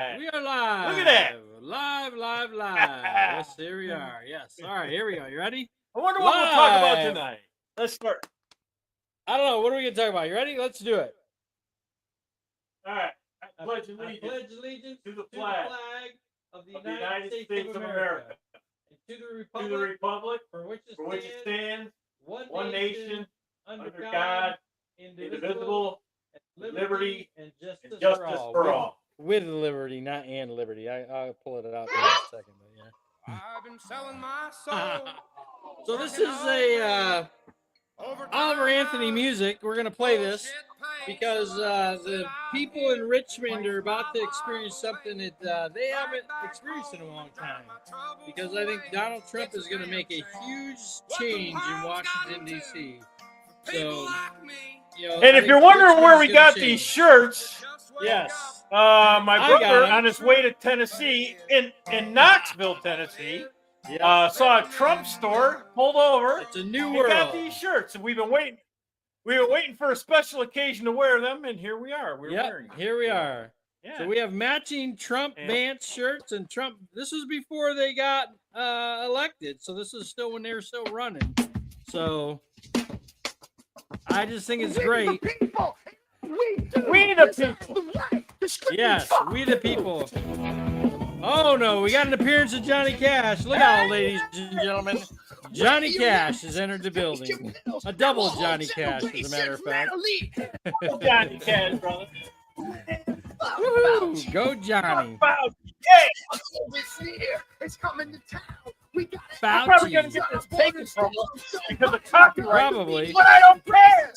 We are live. Look at that. Live. Yes, here we are. Yes. All right, here we go. You ready? I wonder what we'll talk about tonight. Let's start. I don't know. What are we going to talk about? You ready? Let's do it. All right. I pledge allegiance to the flag of the United States of America. And to To the republic for which it stands, one nation, under God, indivisible, with liberty and justice, for all. With liberty, not and liberty. I'll pull it out in a second. But yeah. I've been selling my soul. So this is a Oliver Anthony music. We're going to play this because the people in Richmond are about to experience something that they haven't experienced in a long time. Because I think Donald Trump is going to make a huge change in Washington, D.C. So, and if you're wondering where we got these shirts, yes, my brother on his way to Tennessee, in Knoxville, Tennessee, saw a Trump store, pulled over. It's a new world. Got these shirts, and we've been waiting. We were waiting for a special occasion to wear them, and here we are. We're wearing them. Here we are. Yeah. So we have matching Trump Vance shirts and Trump. This was before they got elected, so this is still when they were still running. So I just think it's great. We the people. Yes, we the people. Oh no, we got an appearance of Johnny Cash. Look out, ladies and gentlemen. Johnny Cash has entered the building. A double Johnny Cash, as a matter of fact. Johnny Cash, brother. Woo-hoo. Go Johnny. It's coming to town. We got it. I'm probably gonna get this taken from us because of copyright. Probably. But I don't care.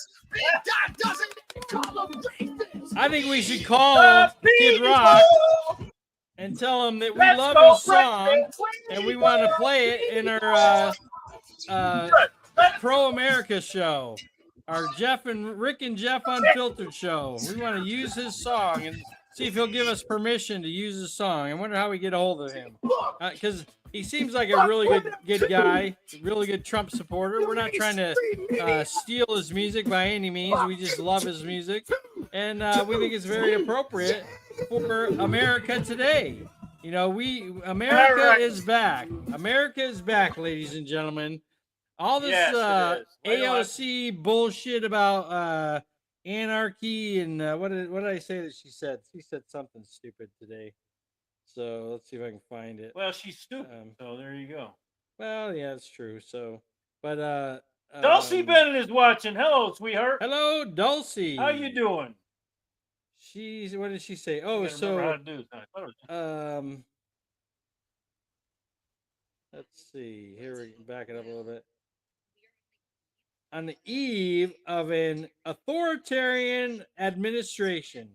I think we should call Kid Rock and tell him that we love his song and we want to play it in our Pro America show, our Rick and Jeff Unfiltered show. We want to use his song and see if he'll give us permission to use his song. I wonder how we get a hold of him, because he seems like a really good guy, really good Trump supporter. We're not trying to steal his music by any means. We just love his music, and we think it's very appropriate for America today. You know, America is back. America is back, ladies and gentlemen. All this AOC bullshit about anarchy and what did I say that she said? She said something stupid today. So let's see if I can find it. Well, she's stupid. So there you go. Well, yeah, it's true. So, but Dulcie Bennett is watching. Hello, sweetheart. Hello, Dulcie. How you doing? What did she say? Oh, so how to do this. Let's see. Here we can back it up a little bit. On the eve of an authoritarian administration.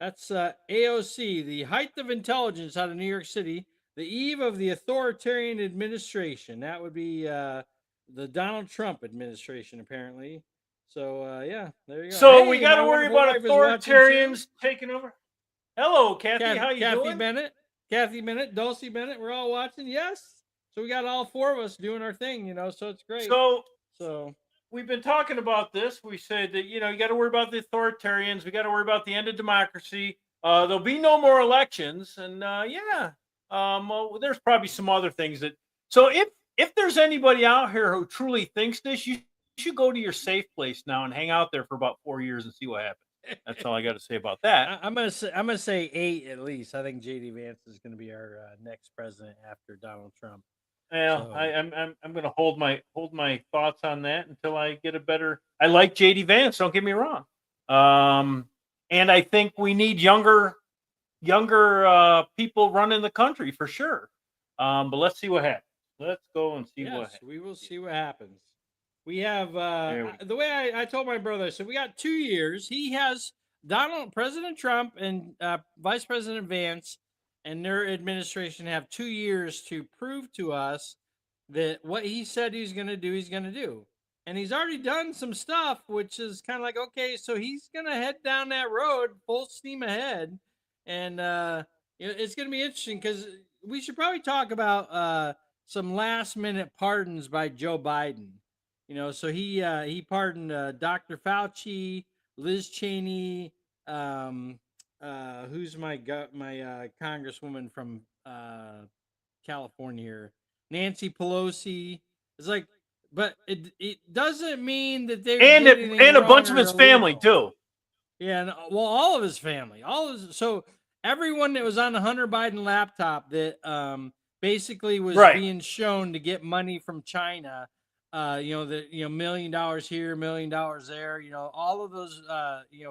That's AOC, the height of intelligence out of New York City. The eve of the authoritarian administration. That would be the Donald Trump administration, apparently. So, yeah, there you go. So we got to worry about authoritarians taking over. Hello, Kathy. How you doing? Kathy Bennett, Dulcie Bennett. We're all watching. Yes. So we got all four of us doing our thing, you know, so it's great. So we've been talking about this. We said that, you know, you got to worry about the authoritarians. We got to worry about the end of democracy. There'll be no more elections. And well, there's probably some other things that. So if there's anybody out here who truly thinks this, you should go to your safe place now and hang out there for about 4 years and see what happens. That's all I got to say about that. I'm gonna say 8 at least. I think JD Vance is going to be our next president after Donald Trump. Well, so. I'm going to hold my thoughts on that until I get a better. I like JD Vance. Don't get me wrong, and I think we need younger people running the country for sure. But let's see what happens. Let's go and see what happens. We will see what happens. We have the way I told my brother. So we got 2 years. He has President Trump and Vice President Vance and their administration have 2 years to prove to us that what he said he's going to do, he's going to do. And he's already done some stuff, which is kind of like, okay, so he's going to head down that road full steam ahead. And it's going to be interesting because we should probably talk about some last minute pardons by Joe Biden. You know, so he pardoned Dr. Fauci, Liz Cheney, who's my congresswoman from California here, Nancy Pelosi. It's like, but it doesn't mean that they did anything and a wrong bunch of or his family illegal. too. Yeah, and, well, all of his family, so everyone that was on the Hunter Biden laptop that basically was Right. being shown to get money from China, $1 million here, $1 million there, all of those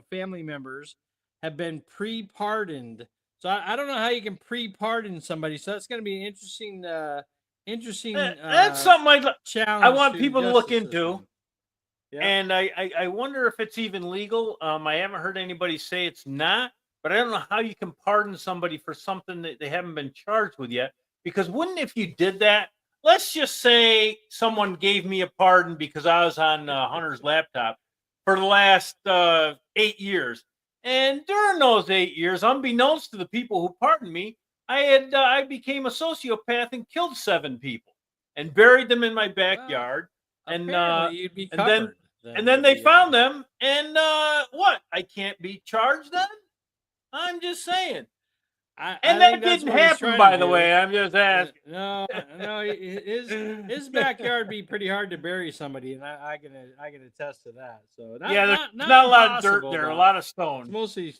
family members have been pre-pardoned. So I don't know how you can pre-pardon somebody. So that's going to be an interesting That's something challenge. I want to the people to look justice into. system. Yeah. And I wonder if it's even legal. I haven't heard anybody say it's not, but I don't know how you can pardon somebody for something that they haven't been charged with yet. Because wouldn't, if you did that, let's just say someone gave me a pardon because I was on Hunter's laptop for the last 8 years. And during those 8 years, unbeknownst to the people who pardoned me, I became a sociopath and killed 7 people and buried them in my backyard. And apparently you'd be and covered. then they found them, and what? I can't be charged then? I'm just saying. And that didn't happen, by the way. I'm just asking. No, his backyard be pretty hard to bury somebody, and I can attest to that. So there's not a lot of dirt there, a lot of stone. Mostly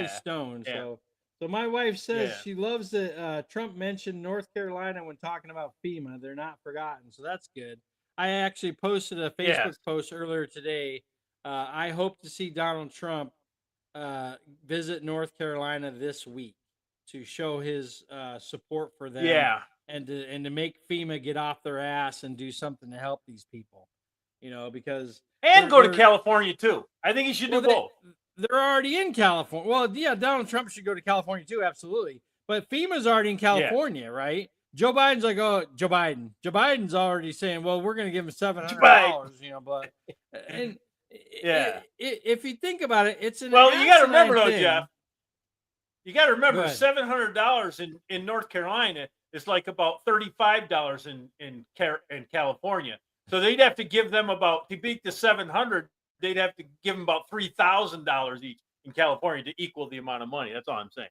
stone. Yeah. So my wife says Yeah. she loves that Trump mentioned North Carolina when talking about FEMA. They're not forgotten, so that's good. I actually posted a Facebook post earlier today. I hope to see Donald Trump visit North Carolina this week to show his support for them. Yeah. And to make FEMA get off their ass and do something to help these people. Because go to California too. I think he should do both. They're already in California. Well, yeah, Donald Trump should go to California too, absolutely. But FEMA's already in California, right? Joe Biden's like, oh, Joe Biden's already saying, well, we're going to give him $700, but and if you think about it, it's an you got to remember though, thing. Jeff. You got to remember $700 in North Carolina is like about $35 in California. So they'd have to give them to beat the 700. They'd have to give them about $3,000 each in California to equal the amount of money. That's all I'm saying.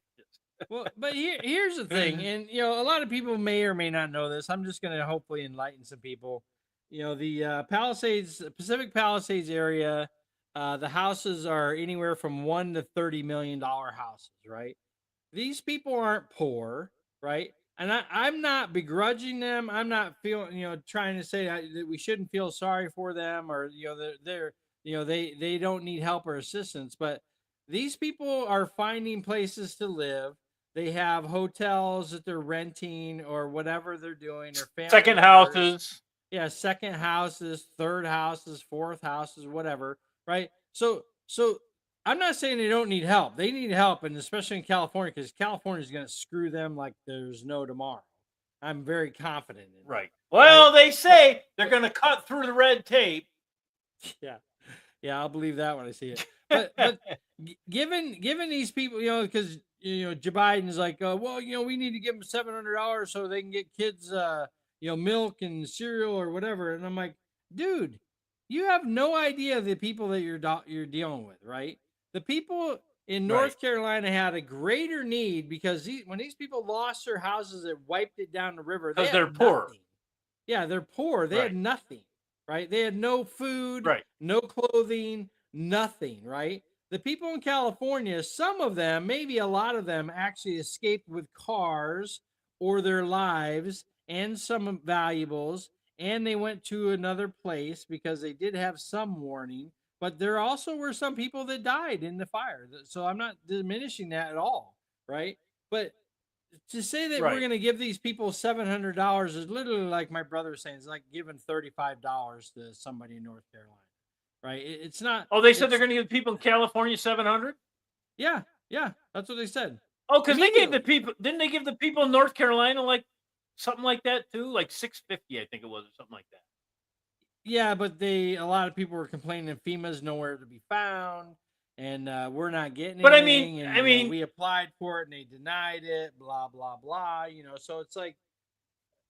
Well, but here's the thing, and a lot of people may or may not know this. I'm just going to hopefully enlighten some people. The Pacific Palisades area, the houses are anywhere from $1 to $30 million houses, right? These people aren't poor, right? And I'm not begrudging them. I'm not trying to say that we shouldn't feel sorry for them, or they don't need help or assistance. But these people are finding places to live. They have hotels that they're renting or whatever they're doing, or family second members. houses. Yeah, second houses, third houses, fourth houses, whatever, right? So I'm not saying they don't need help. They need help, and especially in California, because California is going to screw them like there's no tomorrow. I'm very confident in that. Right. Well, they say they're going to cut through the red tape. Yeah, I'll believe that when I see it. But given these people, because Joe Biden's like, well, we need to give them $700 so they can get kids, milk and cereal or whatever. And I'm like, dude, you have no idea the people that you're dealing with, right? The people in North Carolina had a greater need because when these people lost their houses, it wiped it down the river. Because they're poor. Yeah, they're poor. They had nothing, right? They had no food, no clothing, nothing, right? The people in California, some of them, maybe a lot of them, actually escaped with cars or their lives and some valuables, and they went to another place because they did have some warning. But there also were some people that died in the fire. So I'm not diminishing that at all, right? But to say that we're going to give these people $700 is literally like my brother was saying. It's like giving $35 to somebody in North Carolina, right? It's not. Oh, they said they're going to give people in California $700? Yeah, that's what they said. Oh, because they gave the people. Didn't they give the people in North Carolina like something like that too? Like $650, I think it was, or something like that. Yeah, but a lot of people were complaining FEMA's nowhere to be found, and we're not getting anything. But I mean, we applied for it and they denied it. Blah blah blah. So it's like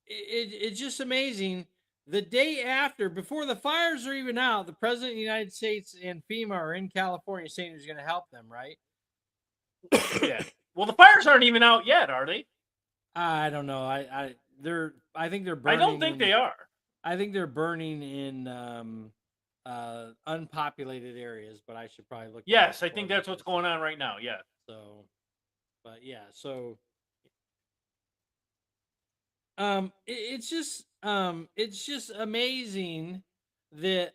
it's just amazing. The day after, before the fires are even out, the president of the United States and FEMA are in California saying he's going to help them, right? Yeah. Well, the fires aren't even out yet, are they? I don't know. I think they're I burning. don't think they are. I think they're burning in unpopulated areas, but I should probably look. Yes, I think that's what's going on right now. Yeah. So, but yeah, so it's just amazing that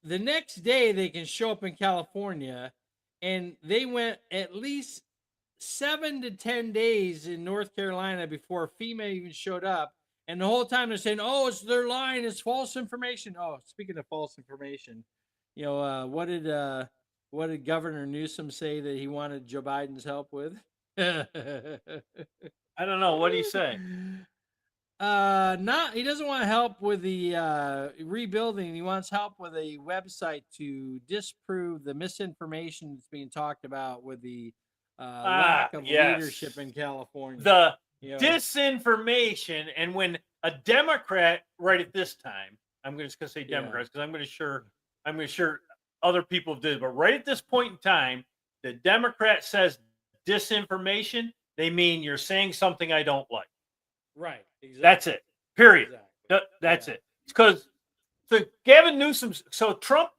the next day they can show up in California, and they went at least 7 to 10 days in North Carolina before FEMA even showed up. And the whole time they're saying, "Oh, they're lying. It's false information." Oh, speaking of false information, what did Governor Newsom say that he wanted Joe Biden's help with? I don't know. What do you say? Not he doesn't want help with the rebuilding. He wants help with a website to disprove the misinformation that's being talked about with the lack of leadership in California. The disinformation, and when a Democrat, right at this time, I'm just going to say Democrats because I'm going to sure other people did, but right at this point in time, the Democrat says disinformation, they mean you're saying something I don't like. Right. Exactly. That's it. Period. Exactly. That's it. It's because Gavin Newsom. So Trump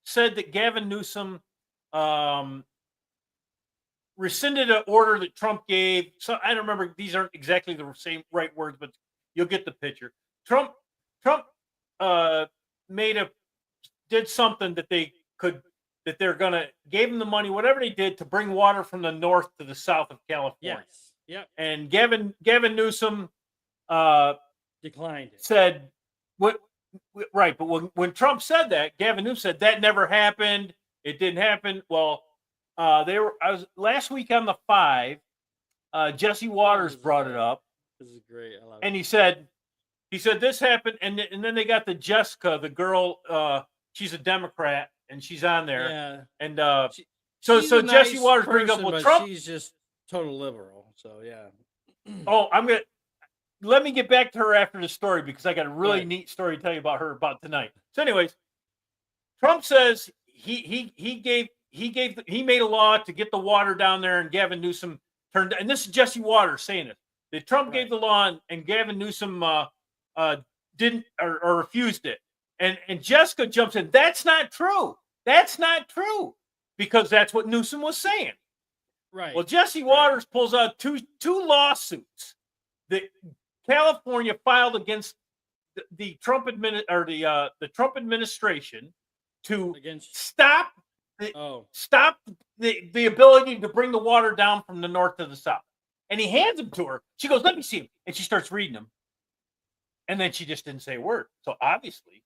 said that Gavin Newsom rescinded an order that Trump gave. So I don't remember. These aren't exactly the same right words, but you'll get the picture. Trump did something that they're gonna gave him the money, whatever they did, to bring water from the north to the south of California. Yes. Yep. And Gavin Newsom declined it. Said what? Right, but when Trump said that, Gavin Newsom said that never happened. It didn't happen. Well, I was last week on the 5. Jesse Waters brought it up. This is great. I love it. And he said this happened, and then they got the Jessica, the girl. She's a Democrat, and she's on there. Yeah. And so Jesse Waters brings up, well, Trump. She's just total liberal. So yeah. Oh, let me get back to her after the story because I got a really neat story to tell you about her about tonight. So, anyways, Trump says he made a law to get the water down there, and Gavin Newsom turned. And this is Jesse Waters saying it. That Trump gave the law, and Gavin Newsom didn't or refused it. And Jessica jumps in. That's not true. That's not true because that's what Newsom was saying. Right. Well, Jesse Waters pulls out two lawsuits that California filed against the Trump administration to stop the ability to bring the water down from the north to the south. And he hands them to her. She goes, "Let me see him," and she starts reading them. And then she just didn't say a word. So obviously,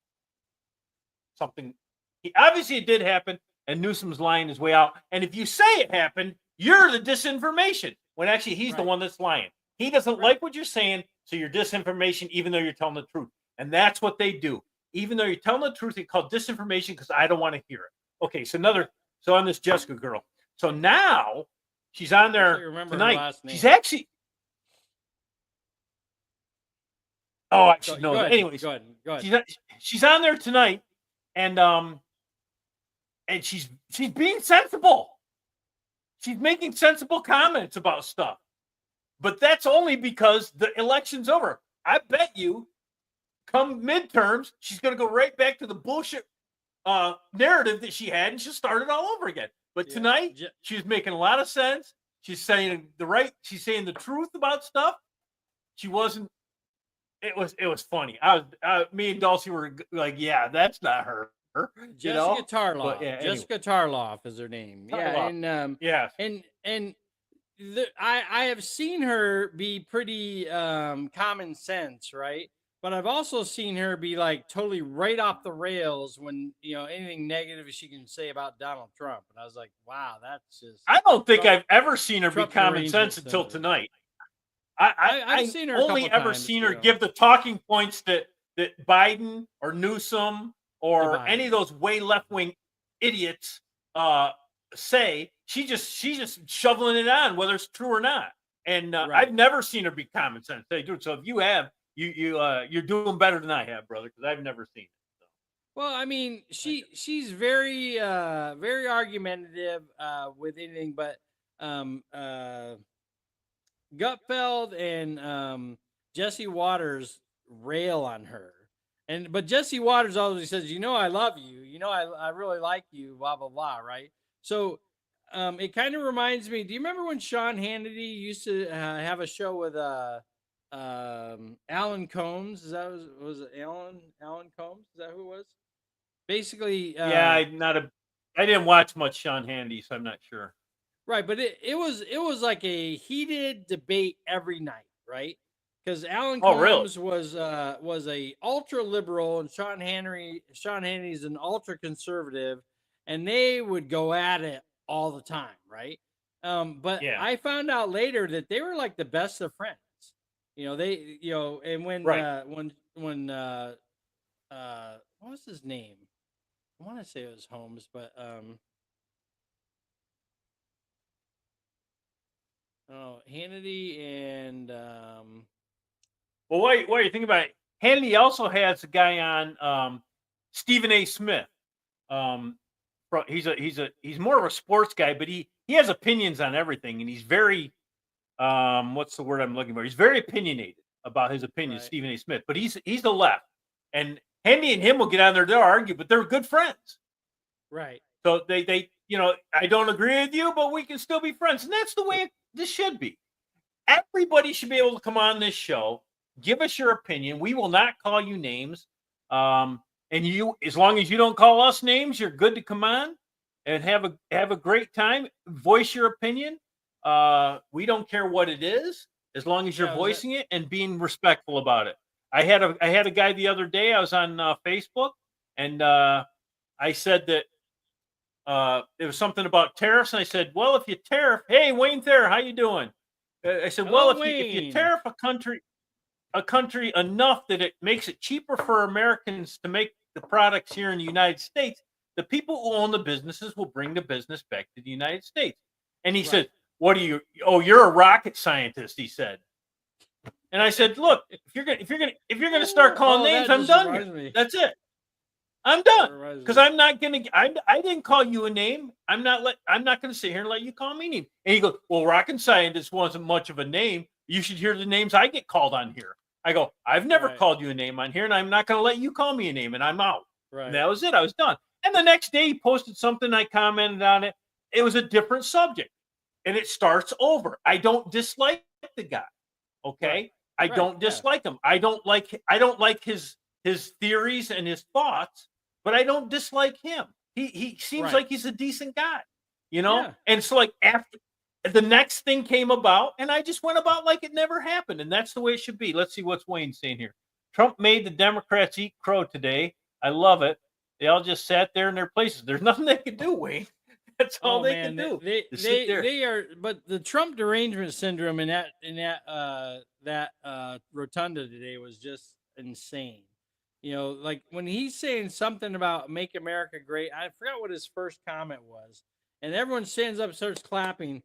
it did happen, and Newsom's lying his way out. And if you say it happened, you're the disinformation, when actually he's the one that's lying. He doesn't like what you're saying, so you're disinformation, even though you're telling the truth. And that's what they do. Even though you're telling the truth, they call disinformation because I don't want to hear it. Okay, so on this Jessica girl. So now she's on there tonight. She's actually. Oh, I should know that. Anyways, go ahead. She's on there tonight, and she's being sensible. She's making sensible comments about stuff. But that's only because the election's over. I bet you, come midterms, she's going to go right back to the bullshit narrative that she had, and she'll start it all over again. But tonight, she's making a lot of sense. She's saying she's saying the truth about stuff. She wasn't. It was funny. Me and Dulcie were like, "Yeah, that's not her." Jessica Tarloff. Anyway. Jessica Tarloff is her name. Tarloff. I have seen her be pretty common sense, right? But I've also seen her be like totally right off the rails when anything negative she can say about Donald Trump. And I was like, wow, that's just. I don't think I've ever seen her be common sense until tonight. I've seen her only ever seen her give the talking points that Biden or Newsom or any of those way left-wing idiots say. She's just shoveling it on, whether it's true or not. And I've never seen her be common sense. Hey, dude, so if you have, you're doing better than I have, brother, because I've never seen it. So. Well, I mean, she's very very argumentative with anything, but um uh Gutfeld and Jesse Waters rail on her. And but Jesse Waters always says, "You know, I love you. You know, I really like you." Blah blah blah. Right. So it kind of reminds me. Do you remember when Sean Hannity used to have a show with Alan Combs? Is that was it Alan Combs? Is that who it was? Basically, Yeah, I didn't watch much Sean Handy, so I'm not sure. right, but it was like a heated debate every night, right? Because Alan Oh, really? Combs was a ultra liberal and Sean Hannity's an ultra conservative, and they would go at it all the time, right? But Yeah. I found out later that they were like the best of friends. And Right. what was his name? I want to say it was Holmes, but oh, Hannity and Well, wait, you think about it. Hannity also has a guy on Stephen A. Smith. Um, he's more of a sports guy, but he has opinions on everything, and he's very what's the word I'm looking for? He's very opinionated about his opinions, right, Stephen A. Smith. But he's the left, and Handy and him will get on there, they'll argue, but they're good friends. right, So they I don't agree with you, but we can still be friends, and that's the way this should be. Everybody should be able to come on this show, give us your opinion. We will not call you names. And you, as long as you don't call us names, you're good to come on and have a great time. Voice your opinion. We don't care what it is, as long as you're Yeah, voicing it and being respectful about it. I had a guy the other day. I was on Facebook, and I said that it was something about tariffs, and I said, "Well, if you tariff, hey Wayne Thayer, how you doing?" I said, Hello, "Well, if you tariff a country enough that it makes it cheaper for Americans to make the products here in the United States, the people who own the businesses will bring the business back to the United States." And he said, "What are you? Oh, you're a rocket scientist," he said. And I said, "Look, if you're gonna start calling names, I'm done here. That's it. I'm done, because I'm not gonna. I didn't call you a name. I'm not gonna sit here and let you call me a name." And he goes, "Well, rocket scientist wasn't much of a name. You should hear the names I get called on here." I go, "I've never called you a name on here, and I'm not gonna let you call me a name, and I'm out." right. And that was it. I was done. And the next day, he posted something. I commented on it. It was a different subject, and it starts over. I don't dislike the guy. Okay, Right. I don't dislike him. I don't like his theories and his thoughts, but I don't dislike him. He seems like he's a decent guy, Yeah. And so, like, after the next thing came about, and I just went about like it never happened, and that's the way it should be. Let's see what's Wayne saying here. Trump made the Democrats eat crow today. I love it. They all just sat there in their places. There's nothing they can do, Wayne. That's all they can do. They are, but the Trump derangement syndrome in that rotunda today was just insane. Like when he's saying something about "Make America Great," I forgot what his first comment was, and everyone stands up and starts clapping.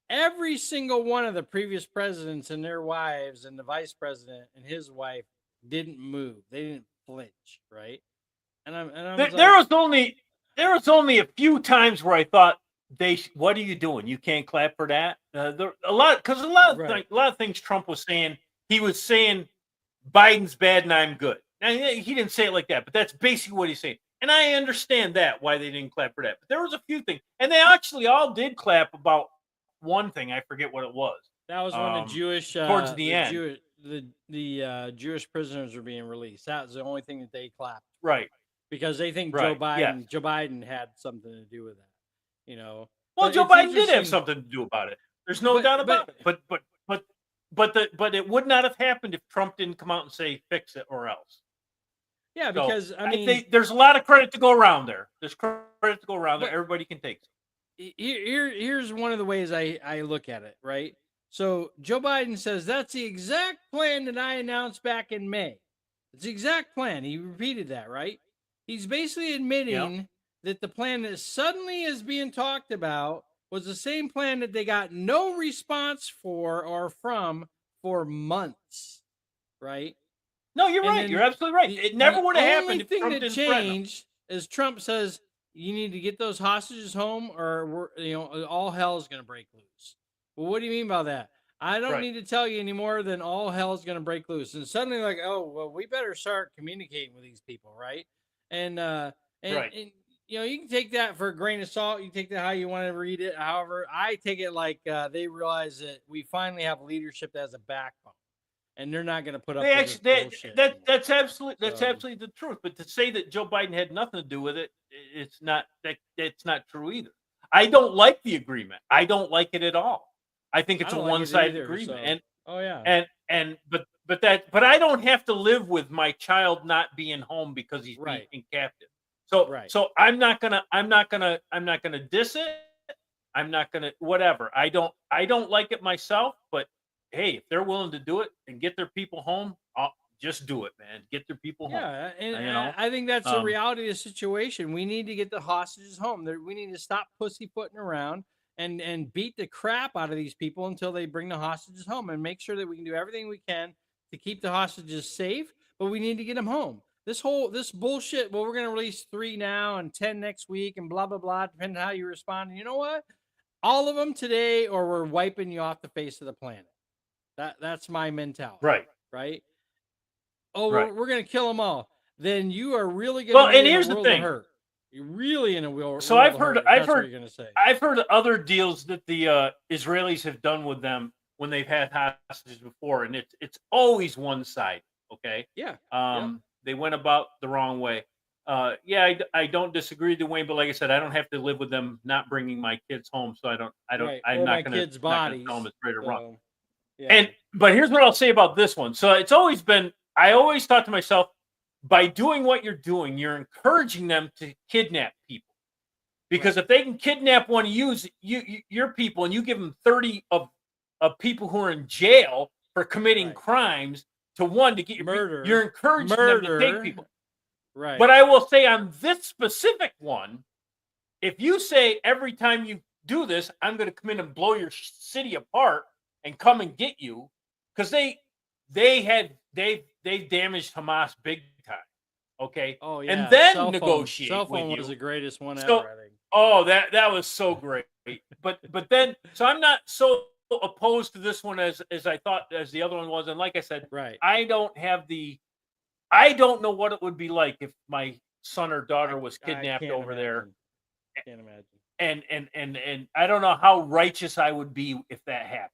Every single one of the previous presidents and their wives, and the vice president and his wife, didn't move. They didn't flinch, right? And I was there was only a few times where I thought what are you doing? You can't clap for that. A lot of things Trump was saying. He was saying Biden's bad and I'm good. Now, he didn't say it like that, but that's basically what he's saying. And I understand why they didn't clap for that. But there was a few things, and they actually all did clap about one thing. I forget what it was. That was when the Jewish towards the end, the Jewish prisoners were being released. That was the only thing that they clapped, right? Because they think right. Joe Biden had something to do with that. Well, but Joe Biden did have something to do about it. There's no doubt about it. But it would not have happened if Trump didn't come out and say fix it or else. Yeah, because I mean, there's a lot of credit to go around there. There's credit to go around there. Everybody can take it. Here's one of the ways I look at it, right? So Joe Biden says that's the exact plan that I announced back in May. It's the exact plan. He repeated that, right? He's basically admitting that the plan that suddenly is being talked about was the same plan that they got no response for or from for months, right? No, you're And right. then You're absolutely right. It never would have The happened only if thing Trump that didn't threaten them. changed is Trump says you need to get those hostages home, or all hell is going to break loose. Well, what do you mean by that? I don't Right. need to tell you anymore than all hell is going to break loose. And suddenly, like, oh well, we better start communicating with these people, right? And Right. and you can take that for a grain of salt. You can take that how you want to read it. However, I take it like they realize that we finally have leadership that has a backbone, and they're not going to put up They with this actually bullshit. anymore. that's absolutely So- the truth. But to say that Joe Biden had nothing to do with it, it's not that's not true either. I don't like the agreement. I don't like it at all. I think I it's a don't like it one-sided either, agreement. so- And Oh yeah. but I don't have to live with my child not being home because he's Right. being captive. So Right. so I'm not gonna diss it. I'm not gonna whatever. I don't like it myself, but hey, if they're willing to do it and get their people home, I'll just do it, man. Get their people home. Yeah, and you know, I think that's the um, reality of the situation. We need to get the hostages home. We need to stop pussyfooting around and beat the crap out of these people until they bring the hostages home, and make sure that we can do everything we can to keep the hostages safe. But we need to get them home. This bullshit. Well, we're going to release 3 now and 10 next week, and blah blah blah. Depending on how you respond. And you know what? All of them today, or we're wiping you off the face of the planet. That's my mentality. right. Right. Oh, Right. we're going to kill them all. Then you are really going Well, to be and in here's a the world of thing. hurt. You're really in a world. So world I've of heard hurt, if I've that's what heard you're going to say. I've heard other deals that the Israelis have done with them when they've had hostages before, and it's always one side. Okay. Yeah. They went about the wrong way. Yeah, I don't disagree, Dwayne, but like I said, I don't have to live with them not bringing my kids home, so Right. I'm Or my not gonna kids' not gonna bodies. tell them it's right or wrong. So, yeah. But here's what I'll say about this one. So it's always been I always thought to myself, by doing what you're doing, you're encouraging them to kidnap people. Because if they can kidnap one of your people, and you give them 30 of people who are in jail for committing Right. crimes to one to get your Murder. you're encouraging them to take Murder. people. Right. But I will say on this specific one, if you say every time you do this, I'm going to come in and blow your city apart and come and get you, because they damaged Hamas big time. Okay. Oh yeah. And then Cell phone. negotiate Cell phone with was you. the greatest one So- ever. I think. Oh, that was so great. But then so I'm not so opposed to this one as I thought as the other one was. And like I said, Right. I don't know what it would be like if my son or daughter was I kidnapped can't over there. imagine. Can't imagine. And I don't know how righteous I would be if that happened.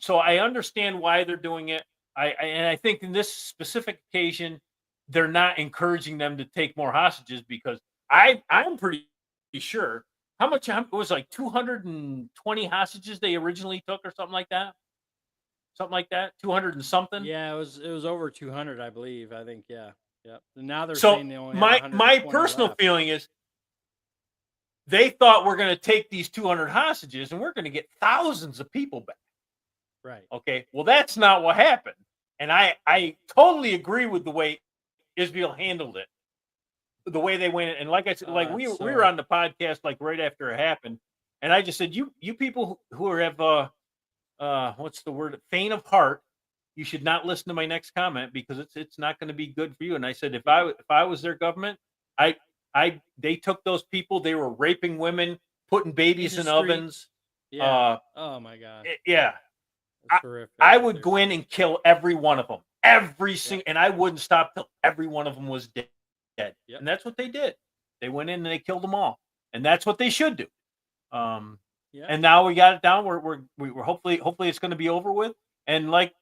So I understand why they're doing it. I think in this specific occasion, they're not encouraging them to take more hostages, because I'm pretty sure how much it was, like 220 hostages they originally took or something like that. 200 and something. Yeah, it was over 200, I believe. I think. Yeah. Yep. And now they're So saying they only have my 120 personal left. feeling is they thought we're going to take these 200 hostages and we're going to get thousands of people back. Right. Okay. Well, that's not what happened. And I totally agree with the way Israel handled it, the way they went. And like I said, like we were on the podcast like right after it happened, and I just said, you people who have what's the word, faint of heart, you should not listen to my next comment, because it's not going to be good for you. And I said, if I was their government, they took those people, they were raping women, putting babies in ovens. Yeah. Oh my God. Yeah. That's horrific. I would go in and kill every one of them, and I wouldn't stop till every one of them was dead. Yep. And that's what they did. They went in and they killed them all, and that's what they should do. Yeah. And now we got it down. We're hopefully it's going to be over with. And like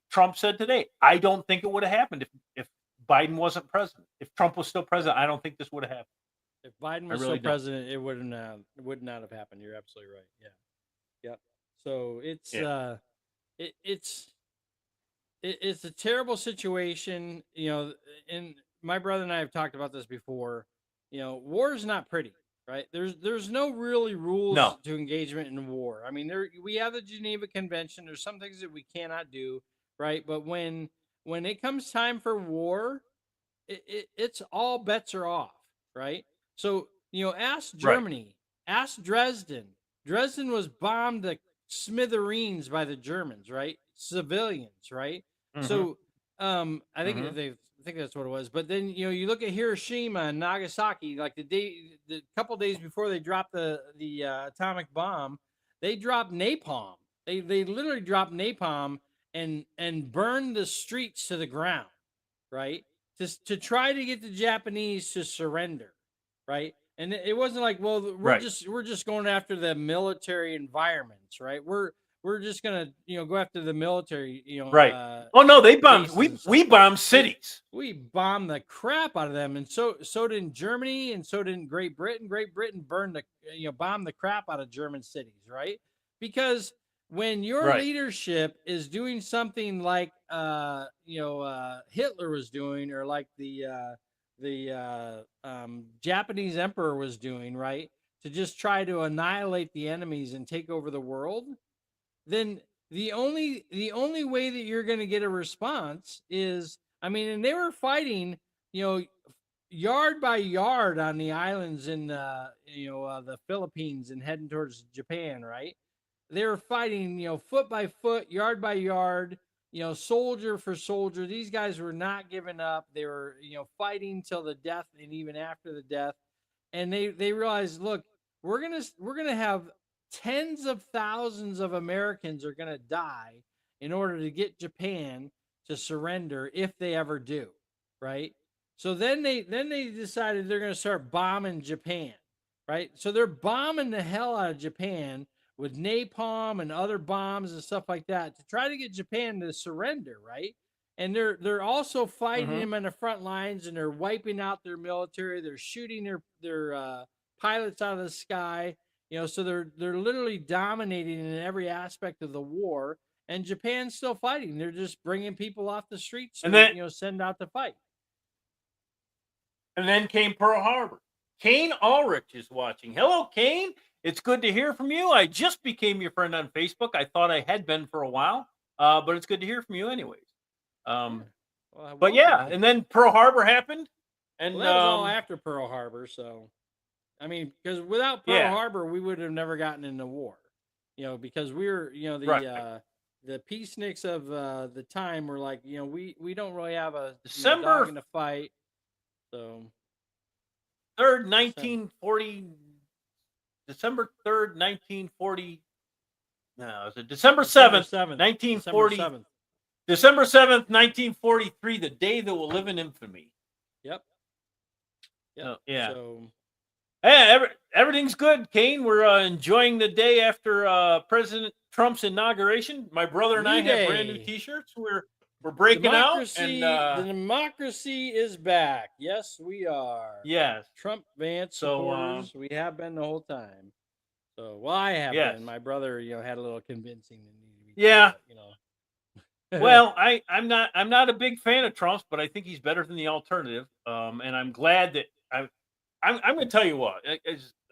Trump said today, I don't think it would have happened if Biden wasn't president. If Trump was still president, I don't think this would have happened. If Biden was really still don't. president, it would not have happened. You're absolutely right. Yeah. Yep. So it's it's a terrible situation, and my brother and I have talked about this before. War is not pretty, right? There's no really rules No. to engagement in war. I mean, we have the Geneva Convention. There's some things that we cannot do, right? But when it comes time for war, it's all bets are off, right? So ask Germany, ask Dresden. Dresden was bombed to smithereens by the Germans, right? Civilians, right? So I think Mhm. I think that's what it was. But then you look at Hiroshima and Nagasaki, like the couple days before they dropped the atomic bomb, they dropped napalm. They literally dropped napalm and burned the streets to the ground, right? To try to get the Japanese to surrender, right? And it wasn't like, well, Right. we're just going after the military environments, right? We're just gonna go after the military, Right. Oh no, they bombed. bases and We stuff. bombed We cities. we bombed the crap out of them, and so did Germany, and so did Great Britain. Great Britain burned the bombed the crap out of German cities, right? Because when your Right. leadership is doing something like Hitler was doing, or like the Japanese emperor was doing, right, to just try to annihilate the enemies and take over the world, then the only way that you're going to get a response is, I mean, and they were fighting, you know, yard by yard on the islands in the Philippines and heading towards Japan, right? They were fighting, foot by foot, yard by yard, soldier for soldier. These guys were not giving up. They were, fighting till the death and even after the death. And they realized, look, we're gonna have tens of thousands of Americans are gonna die in order to get Japan to surrender if they ever do, right? So then they decided they're gonna start bombing Japan, right? So they're bombing the hell out of Japan with napalm and other bombs and stuff like that to try to get Japan to surrender, right? And they're also fighting Mhm. them on the front lines, and they're wiping out their military. They're shooting their pilots out of the sky. So they're literally dominating in every aspect of the war. And Japan's still fighting. They're just bringing people off the streets And to then send out to fight. and then came Pearl Harbor. Kane Ulrich is watching. Hello, Kane. It's good to hear from you. I just became your friend on Facebook. I thought I had been for a while, but it's good to hear from you, anyways. Yeah. Um, Well, but welcome. yeah, and then Pearl Harbor happened, Well, and that was all after Pearl Harbor, so I mean, because without Pearl yeah, Harbor, we would have never gotten into war. Because we were, right. the peaceniks of the time were like, we don't really have a dog December in the fight, so 3rd, December 1940. December 3rd, 1940. No, is it December December 7th, 7th, December 1940? 7th. December 7th, 1943, the day that will live in infamy. Yep, yep. Yeah. So Hey, everything's good, Kane. We're enjoying the day after President Trump's inauguration. My brother and I new have brand new day. T-shirts. We're breaking out, and The democracy is back. Yes, we are. yes. Trump Vance So supporters. We have been the whole time. So, well, I have yes, been. My brother, had a little convincing that needed to be yeah. done, but, Well, I'm not a big fan of Trump's, but I think he's better than the alternative. And I'm glad that I'm going to tell you what.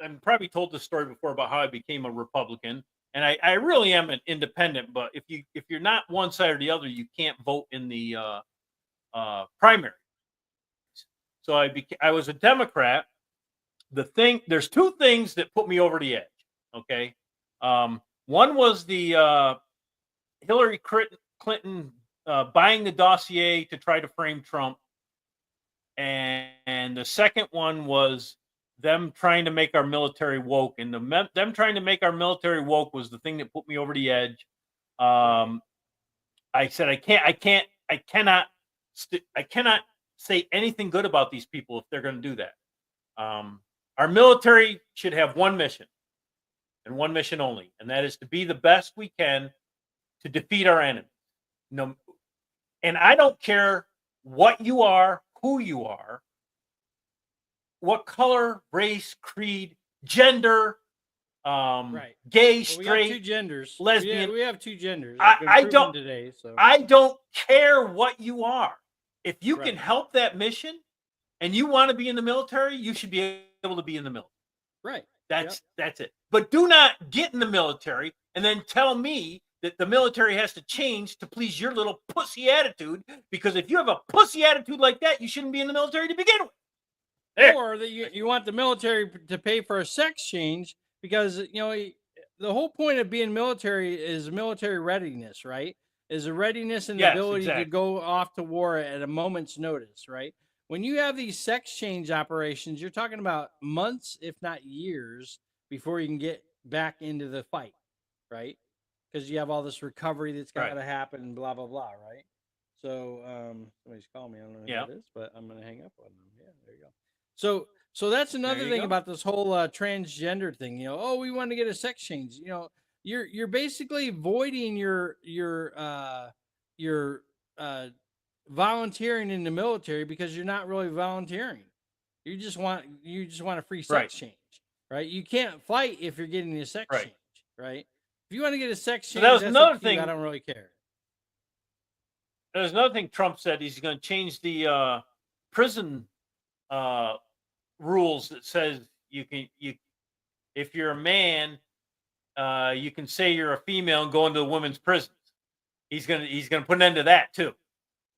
I'm probably told this story before about how I became a Republican, and I really am an independent. But if you're not one side or the other, you can't vote in the primary. So I was a Democrat. There's two things that put me over the edge. Okay, one was the Hillary Clinton buying the dossier to try to frame Trump. And the second one was them trying to make our military woke. And them trying to make our military woke was the thing that put me over the edge. I said, I cannot say anything good about these people if they're going to do that. Our military should have one mission and one mission only, and that is to be the best we can to defeat our enemy. No, and I don't care what you are, who you are, what color, race, creed, gender, right. gay, Well, we have straight, two genders. lesbian. We have two genders. I don't today. So I don't care what you are. If you can Right. help that mission and you want to be in the military, you should be able to be in the military. right. That's it. But do not get in the military and then tell me that the military has to change to please your little pussy attitude. Because if you have a pussy attitude like that, you shouldn't be in the military to begin with. There. Or that you want the military to pay for a sex change because the whole point of being military is military readiness, right? is a readiness and Yes, ability exactly. to go off to war at a moment's notice, right? When you have these sex change operations, you're talking about months, if not years, before you can get back into the fight, right? Because you have all this recovery that's got Right. to happen and blah, blah, blah, right? So somebody's calling me. I don't know who Yeah. that is, but I'm going to hang up on them. Yeah, there you go. So that's another you thing go. about this whole transgender thing. You know, oh, we want to get a sex change. You know, you're basically voiding your volunteering in the military because you're not really volunteering. You just want a free sex Right. change, right? You can't fight if you're getting a sex Right. change, right? If you want to get a sex So change, that was that's another up to you. thing. I don't really care. There's another thing Trump said. He's going to change the prison rules that says you if you're a man, you can say you're a female and go into the women's prisons. He's gonna put an end to that too.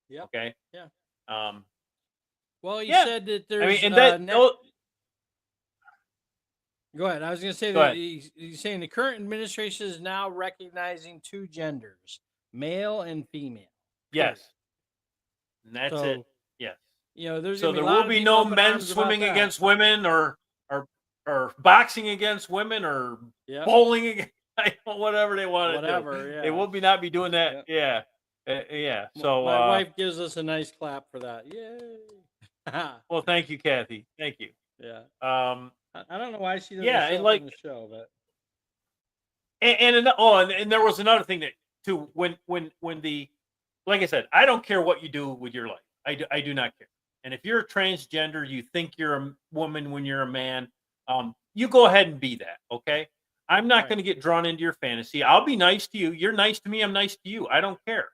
Yeah. Okay. Yeah. Um. Well, he Yeah. said that there's. I mean, and that. Go ahead. I was going to say Go that ahead. he's saying the current administration is now recognizing two genders, male and female. Yes. And that's So, it. Yes. You know, there's So gonna be there a lot will of be people no up in men arms about swimming that. against women or boxing against women or Yep. bowling against whatever they want to do. Whatever, yeah. They will be not be doing that. Yep. Yeah. Yeah. So my wife gives us a nice clap for that. Yay! well, thank you, Kathy. Thank you. Yeah. Um. I don't know why she doesn't Yeah, show and up like- in the show, but and there was another thing that too when the like I said, I don't care what you do with your life. I do not care. And if you're a transgender, you think you're a woman when you're a man, you go ahead and be that. Okay. I'm not Right. going to get drawn into your fantasy. I'll be nice to you. You're nice to me. I'm nice to you. I don't care.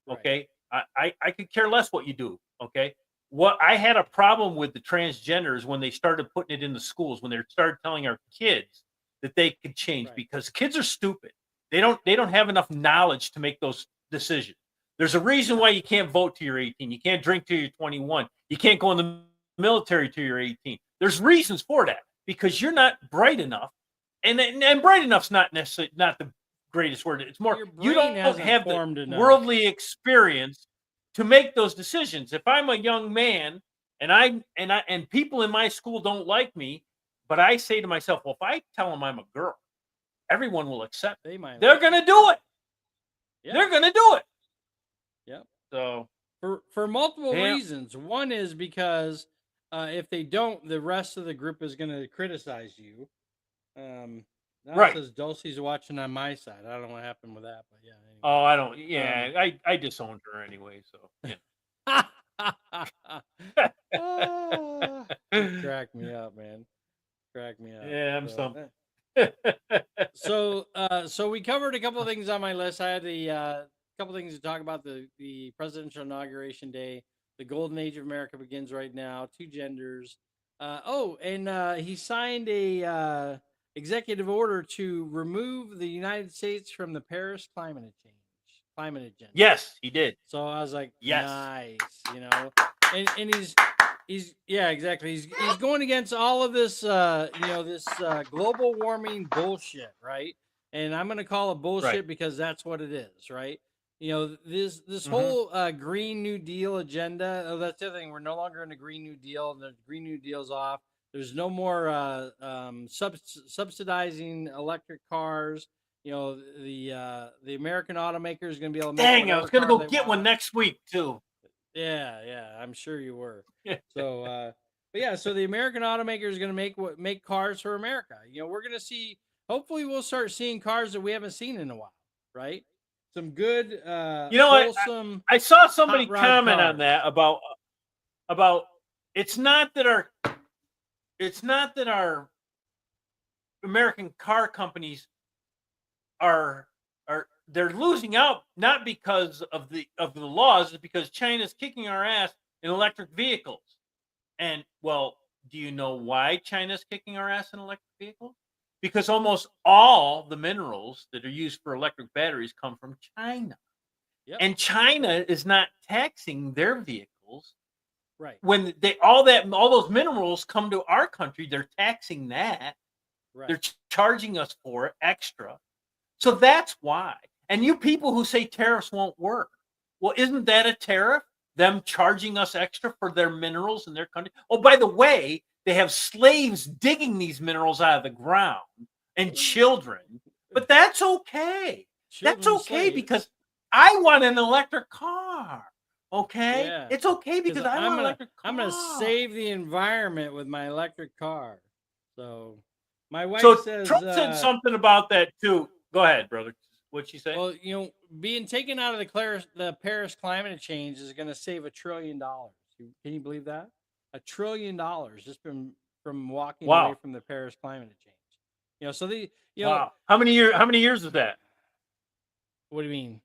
Right. Okay. I could care less what you do. Okay. What I had a problem with the transgenders when they started putting it in the schools, when they started telling our kids that they could change, Right. because kids are stupid. They don't have enough knowledge to make those decisions. There's a reason why you can't vote till you're 18. You can't drink till you're 21. You can't go in the military till you're 18. There's reasons for that because you're not bright enough, and bright enough's not necessarily not the greatest word. It's more Your you brain don't hasn't have the formed enough. worldly experience to make those decisions. If I'm a young man and people in my school don't like me, but I say to myself, well, if I tell them I'm a girl, everyone will accept me. they might. They're going to do it. Yeah. They're going to do it. Yep. So For multiple Yeah. reasons. One is because if they don't, the rest of the group is going to criticize you. Now Right. It says Dulcie's watching on my side. I don't know what happened with that, but yeah. Anyway. oh, I don't. Yeah, I disowned her anyway. So yeah. You crack me up, man. Crack me up. Yeah, I'm So, something. So we covered a couple of things on my list. I had a couple things to talk about. The presidential inauguration day. The golden age of America begins right now. Two genders. He signed a executive order to remove the United States from the Paris climate agenda. Yes, he did. So I was like, Yes. nice, you know, and he's yeah, exactly. He's going against all of this, this global warming bullshit, right? And I'm gonna call it bullshit Right. because that's what it is, right? You know, this Mhm. whole Green New Deal agenda. Oh, that's the other thing. We're no longer in a Green New Deal. The Green New Deal's off. There's no more subsidizing electric cars. You know, the American automaker is going to be able to make Dang, I whatever was gonna car go they get one want. next week too. Yeah, I'm sure you were. So, but yeah, so the American automaker is going to make cars for America. You know, we're going to see. Hopefully, we'll start seeing cars that we haven't seen in a while, right? Some good, You know what? wholesome. I saw somebody Hot rod comment on cars. that about it's not that our American car companies are they're losing out, not because of the laws, it's because China's kicking our ass in electric vehicles. And well, do you know why China's kicking our ass in electric vehicles? Because almost all the minerals that are used for electric batteries come from China. Yep. And China is not taxing their vehicles. Right. When all those minerals come to our country, they're taxing that. Right. They're charging us for it extra. So that's why. And you people who say tariffs won't work, well, isn't that a tariff? Them charging us extra for their minerals in their country. Oh, by the way, they have slaves digging these minerals out of the ground and children, but that's okay. That's Children okay slaves. because I want an electric car. Okay, Yeah. it's okay because I want an I'm electric car. I'm gonna save the environment with my electric car. So my wife So says Trump said something about that too. Go ahead, brother. What'd she say? well, being taken out of the Paris climate change is going to save $1 trillion. Can you believe that? $1 trillion just from walking away from the Paris climate change. So wow. How many years is that? What do you mean?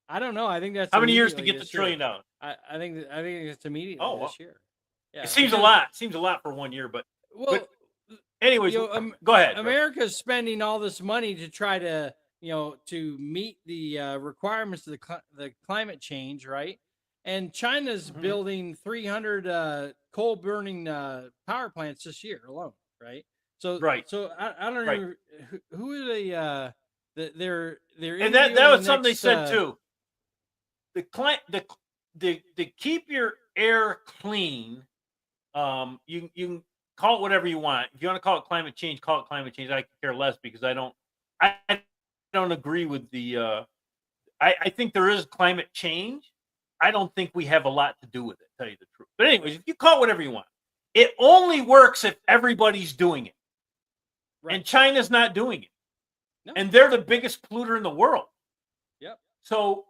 I don't know. I think that's how many years to immediately get the this $1 trillion? year. I think it's immediately this year. Yeah, it seems a lot. Seems a lot for 1 year, but anyways, go ahead. America's spending all this money to try to to meet the requirements of the climate change, right? And China's building 300 coal burning power plants this year alone, right? So So I don't know who are they. They're and that was something they said too. The keep your air clean. You can call it whatever you want. If you want to call it climate change, call it climate change. I care less because I don't agree with the. I think there is climate change. I don't think we have a lot to do with it. Tell you the truth. But anyways, if you call it whatever you want, it only works if everybody's doing it. Right. And China's not doing it. No. And they're the biggest polluter in the world. Yep. So,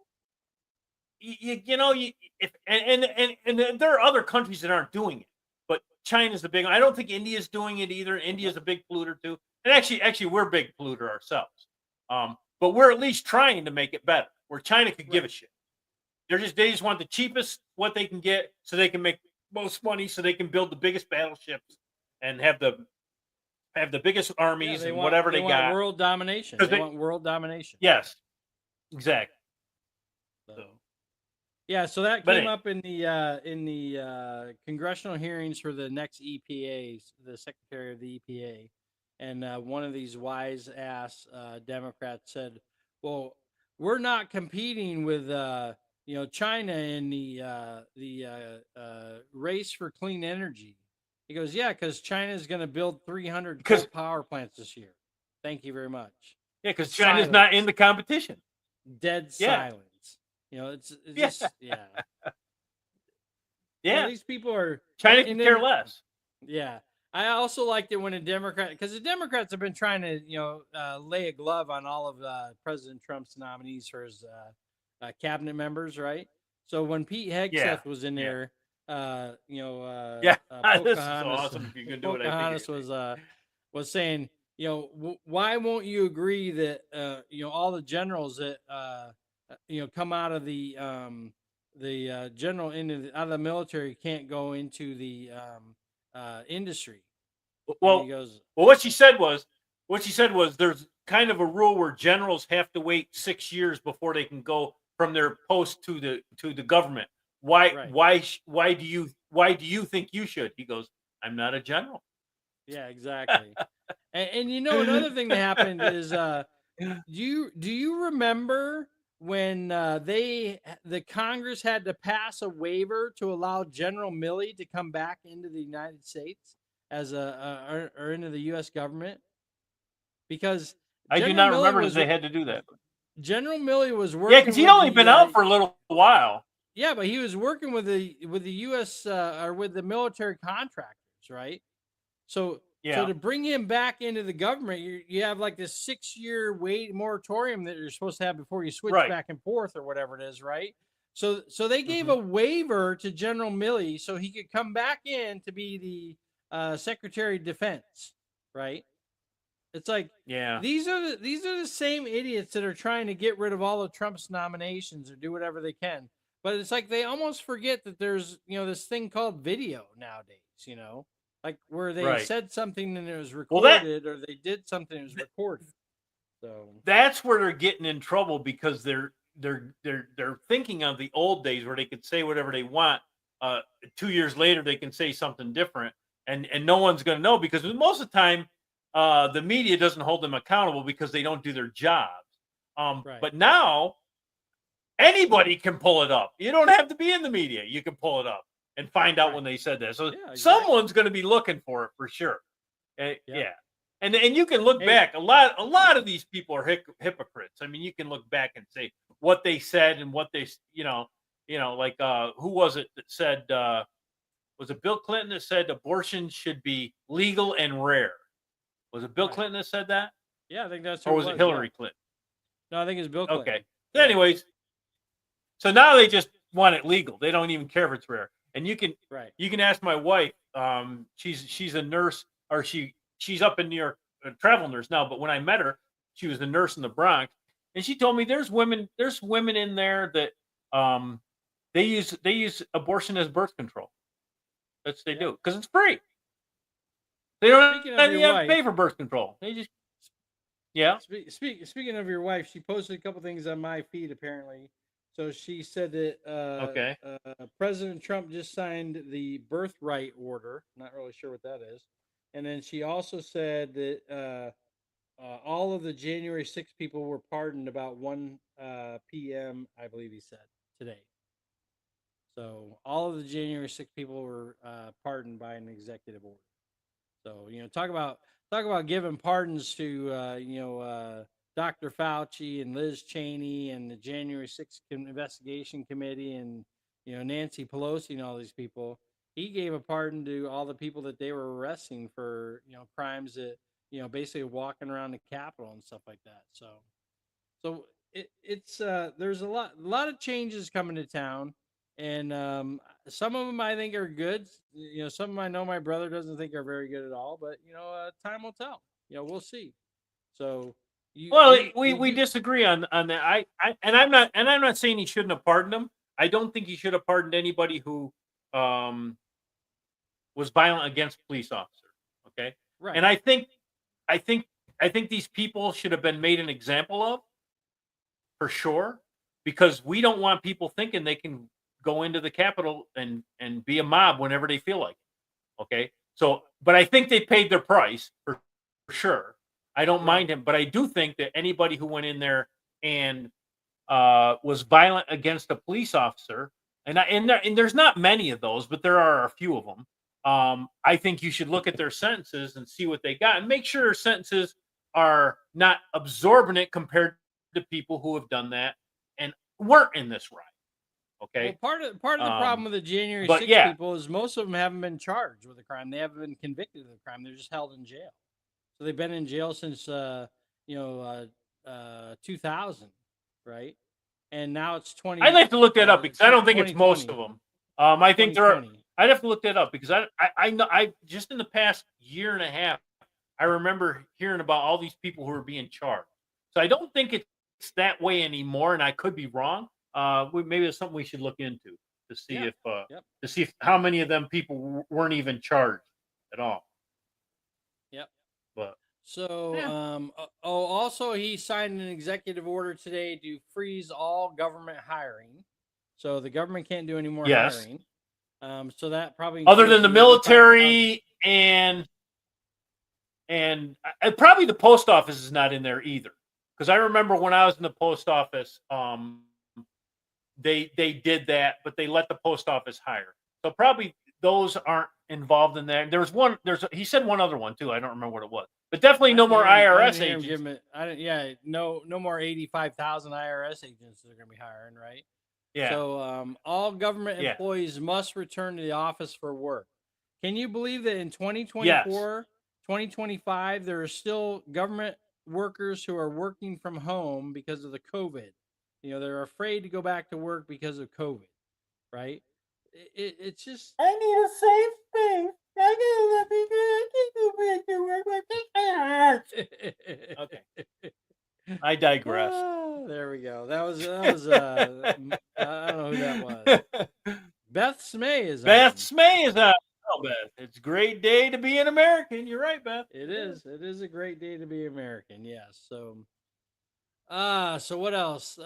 and there are other countries that aren't doing it, but China's the big one. I don't think India's doing it either. India's a big polluter too. And actually, we're a big polluter ourselves. But we're at least trying to make it better. Where China could give a shit. They just want the cheapest what they can get, so they can make most money, so they can build the biggest battleships and have the biggest armies and whatever they got. World domination. They want world domination. Yes, exactly. So that came up in the congressional hearings for the next EPA, the Secretary of the EPA, and one of these wise ass Democrats said, "Well, we're not competing with China in the race for clean energy." He goes, "Yeah, because China's going to build 300 coal power plants this year. Thank you very much." Yeah, because China's not in the competition. Dead silence. It's just these people are China can care less. Yeah. I also liked it when because the Democrats have been trying to, lay a glove on all of President Trump's nominees for his cabinet members, right? So when Pete Hegseth was in there, this is awesome. If you can do Pocahontas was saying, why won't you agree that all the generals that come out of the general out of the military can't go into the industry? Well, what she said was there's kind of a rule where generals have to wait 6 years before they can go from their post to the government. Why do you think you should? He goes, "I'm not a general." Yeah, exactly. and another thing that happened is do you remember when the Congress had to pass a waiver to allow General Milley to come back into the United States as or into the U.S. government? Because I do not remember that they had to do that. General Milley was working. Yeah, because he'd only been out for a little while. Yeah, but he was working with the U.S. Or with the military contractors, right? So to bring him back into the government, you have like this 6-year moratorium that you're supposed to have before you switch back and forth or whatever it is, right? So they gave a waiver to General Milley so he could come back in to be the Secretary of Defense, right? It's like these are the same idiots that are trying to get rid of all of Trump's nominations or do whatever they can. But it's like they almost forget that there's this thing called video nowadays, like where they said something and it was recorded, or they did something and it was recorded. So that's where they're getting in trouble, because they're thinking of the old days where they could say whatever they want. 2 years later, they can say something different, and no one's going to know, because most of the time, the media doesn't hold them accountable because they don't do their jobs. Right. But now anybody can pull it up. You don't have to be in the media. You can pull it up and find out Right. when they said that. So Yeah, exactly. someone's going to be looking for it for sure. Yep. Yeah. And you can look Hey. back. A lot of these people are hypocrites. I mean, you can look back and say what they said and what they, like who was it that said, was it Bill Clinton that said abortion should be legal and rare? Was it Bill Right. Clinton that said that? Yeah, I think that's who Or was it Hillary yeah. Clinton? No, I think it's Bill Clinton. Okay. So Yeah. anyways, so now they just want it legal. They don't even care if it's rare. And you can ask my wife. She's a nurse, or she's up in New York, a travel nurse now. But when I met her, she was a nurse in the Bronx, and she told me there's women in there that they use abortion as birth control. That's what they do because it's free. They don't Speaking of your have to pay for birth control. They just Speaking of your wife, she posted a couple things on my feed apparently. So she said that President Trump just signed the birthright order. Not really sure what that is. And then she also said that all of the January 6 people were pardoned about 1 p.m., I believe he said, today. So all of the January 6 people were pardoned by an executive order. So, talk about giving pardons to, Dr. Fauci and Liz Cheney and the January 6th investigation committee and, Nancy Pelosi and all these people. He gave a pardon to all the people that they were arresting for, crimes that, basically walking around the Capitol and stuff like that. So it's there's a lot of changes coming to town, and some of them I think are good. Some of them I know my brother doesn't think are very good at all, but time will tell. We'll see. So we disagree on that. I'm not saying he shouldn't have pardoned him. I don't think he should have pardoned anybody who was violent against police officers. Okay, right. And I think these people should have been made an example of, for sure, because we don't want people thinking they can go into the Capitol and be a mob whenever they feel like it. Okay, so but I think they paid their price for sure. I don't mind him, but I do think that anybody who went in there and was violent against a police officer, and there's not many of those, but there are a few of them. I think you should look at their sentences and see what they got, and make sure their sentences are not absorbent compared to people who have done that and weren't in this riot. Okay. Well, part of the problem with the January 6 people is most of them haven't been charged with a crime. They haven't been convicted of the crime. They're just held in jail. So they've been in jail since 2000, right? And now it's 20. I'd have to look that up because I don't think it's most of them. I think there are. I'd have to look that up because I know just in the past year and a half, I remember hearing about all these people who are being charged. So I don't think it's that way anymore, and I could be wrong. Maybe it's something we should look into to see if how many of them people weren't even charged at all. Yep. But so also he signed an executive order today to freeze all government hiring. So the government can't do any more hiring. So that probably other than the military and probably the post office is not in there either. Because I remember when I was in the post office, they did that, but they let the post office hire. So probably those aren't involved in that. He said one other one too. I don't remember what it was, but definitely no more IRS agents. No more 85,000 IRS agents they're going to be hiring, right? Yeah. So all government employees must return to the office for work. Can you believe that in 2024, 2025, there are still government workers who are working from home because of the COVID? They're afraid to go back to work because of COVID, right? It's just. I need a safe space. I can let me go. Okay. I digress. There we go. That was I don't know who that was. Beth Smay is on. Oh, Beth. It's a great day to be an American. You're right, Beth. It is. It is a great day to be American. Yes. So what else?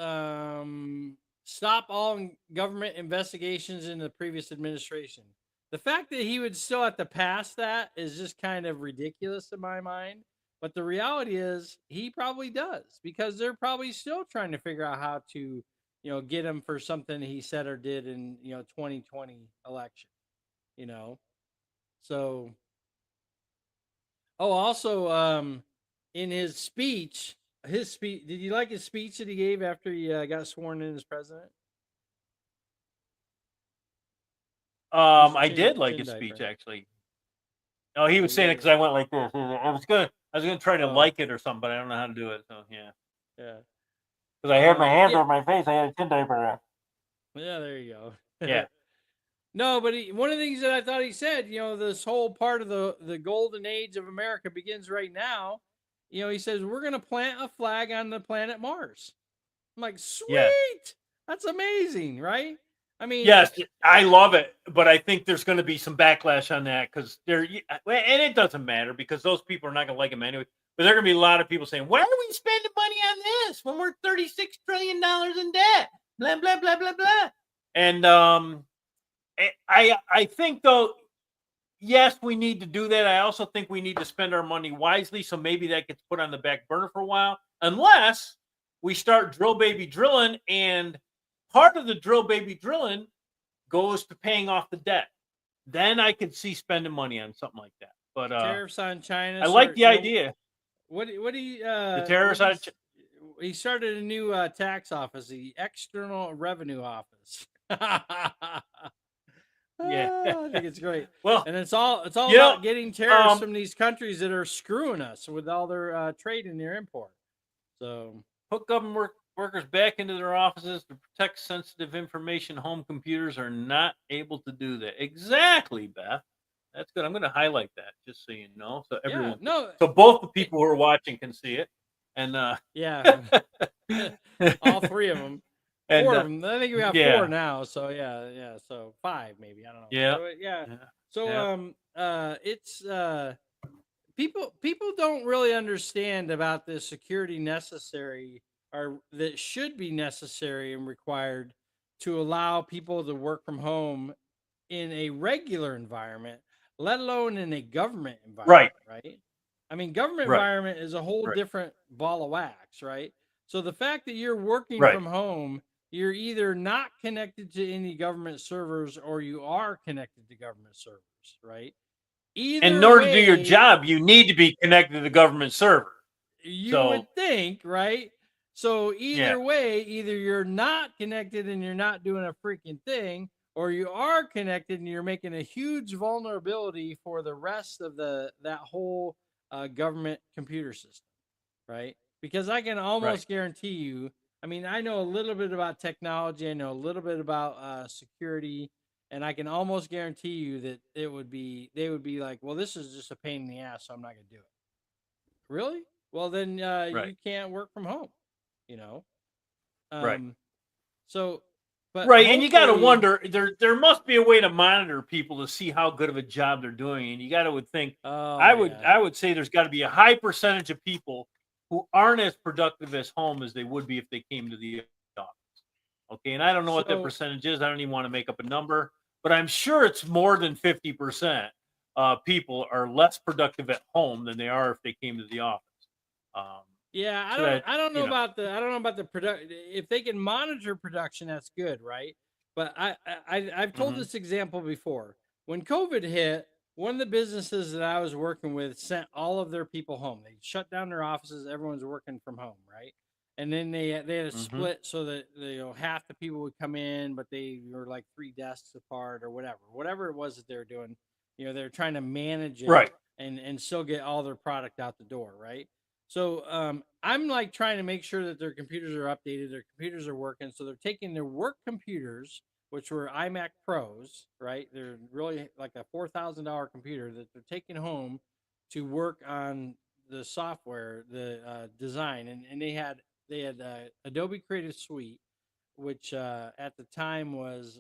Stop all government investigations in the previous administration. The fact that he would still have to pass that is just kind of ridiculous in my mind. But the reality is he probably does because they're probably still trying to figure out how to, get him for something he said or did in, 2020 election, you know. So, oh, also, in his speech, did you like his speech that he gave after he got sworn in as president? His I did like chin his speech diaper. actually. Oh, he Oh, was you saying it gotta. because I went like this. I was gonna try to Oh, like it or something, but I don't know how to do it. So yeah, yeah. because I had my hands Yeah, over my face, I had a chin diaper on. yeah. There you go. Yeah. No, but one of the things that I thought he said, this whole part of the golden age of America begins right now. He says we're gonna plant a flag on the planet Mars. I'm like, Yes. sweet, that's amazing, right? I mean, Yes, I love it, but I think there's going to be some backlash on that because and it doesn't matter because those people are not going to like him anyway. But there are going to be a lot of people saying, "Why are we spending money on this when we're $36 trillion in debt?" Blah blah blah blah blah. And I think though, yes, we need to do that. I also think we need to spend our money wisely. So maybe that gets put on the back burner for a while, unless we start drill baby drilling, and part of the drill baby drilling goes to paying off the debt. Then I could see spending money on something like that. But tariffs on China I like start. the idea. What do you The terrorists out of he started a new tax office, the External Revenue Office. yeah. I think it's great, Well, and it's all you know, about getting tariffs um, from these countries that are screwing us with all their trade and their import. So put government workers back into their offices to protect sensitive information. Home computers are not able to do that. Exactly, Beth. That's good. I'm going to highlight that just so you know, so yeah, everyone, no, so both the it, people who are watching can see it, and yeah, all three of them. and Four of them. I think we got four yeah, now. So yeah. So five maybe. I don't know. yeah, So yeah. yeah, So yeah. it's people don't really understand about the security necessary or that should be necessary and required to allow people to work from home in a regular environment, let alone in a government Right, environment, right? I mean, government right, environment is a whole right, different ball of wax, right? So the fact that you're working right. from home, you're either not connected to any government servers or you are connected to government servers, right? And in Either order to do your way, job, you need to be connected to the government server. you would So think, right? So yeah, either way, either you're not connected and you're not doing a freaking thing, or you are connected and you're making a huge vulnerability for the rest of that whole government computer system, right? Because I can right, almost guarantee you. I mean, I know a little bit about technology. I know a little bit about security, and I can almost guarantee you that they would be like, well, this is just a pain in the ass, so I'm not going to do it. Really? Well, then right, you can't work from home, you know? right. Um, so, but Right, and you got to hopefully, wonder there must be a way to monitor people to see how good of a job they're doing, and you got to would think oh, I would say there's got to be a high percentage of people who aren't as productive as home as they would be if they came to the office. Okay, and I don't know what that so, percentage is. I don't even want to make up a number, but I'm sure it's more than 50%. People are less productive at home than they are if they came to the office. Um, yeah, so that I don't know about I don't know about the product. If they can monitor production, that's good, right? But I've told mhm. this example before. When COVID hit, one of the businesses that I was working with sent all of their people home. They shut down their offices. Everyone's working from home, right? And then they had a Mhm. split so that half the people would come in, but they were like three desks apart or whatever it was that they were doing. They're trying to manage it Right. and still get all their product out the door, right? So I'm like trying to make sure that their computers are updated, their computers are working. So they're taking their work computers, which were iMac Pros, right? They're really like a $4,000 computer that they're taking home to work on the software, the design, and they had Adobe Creative Suite, which at the time was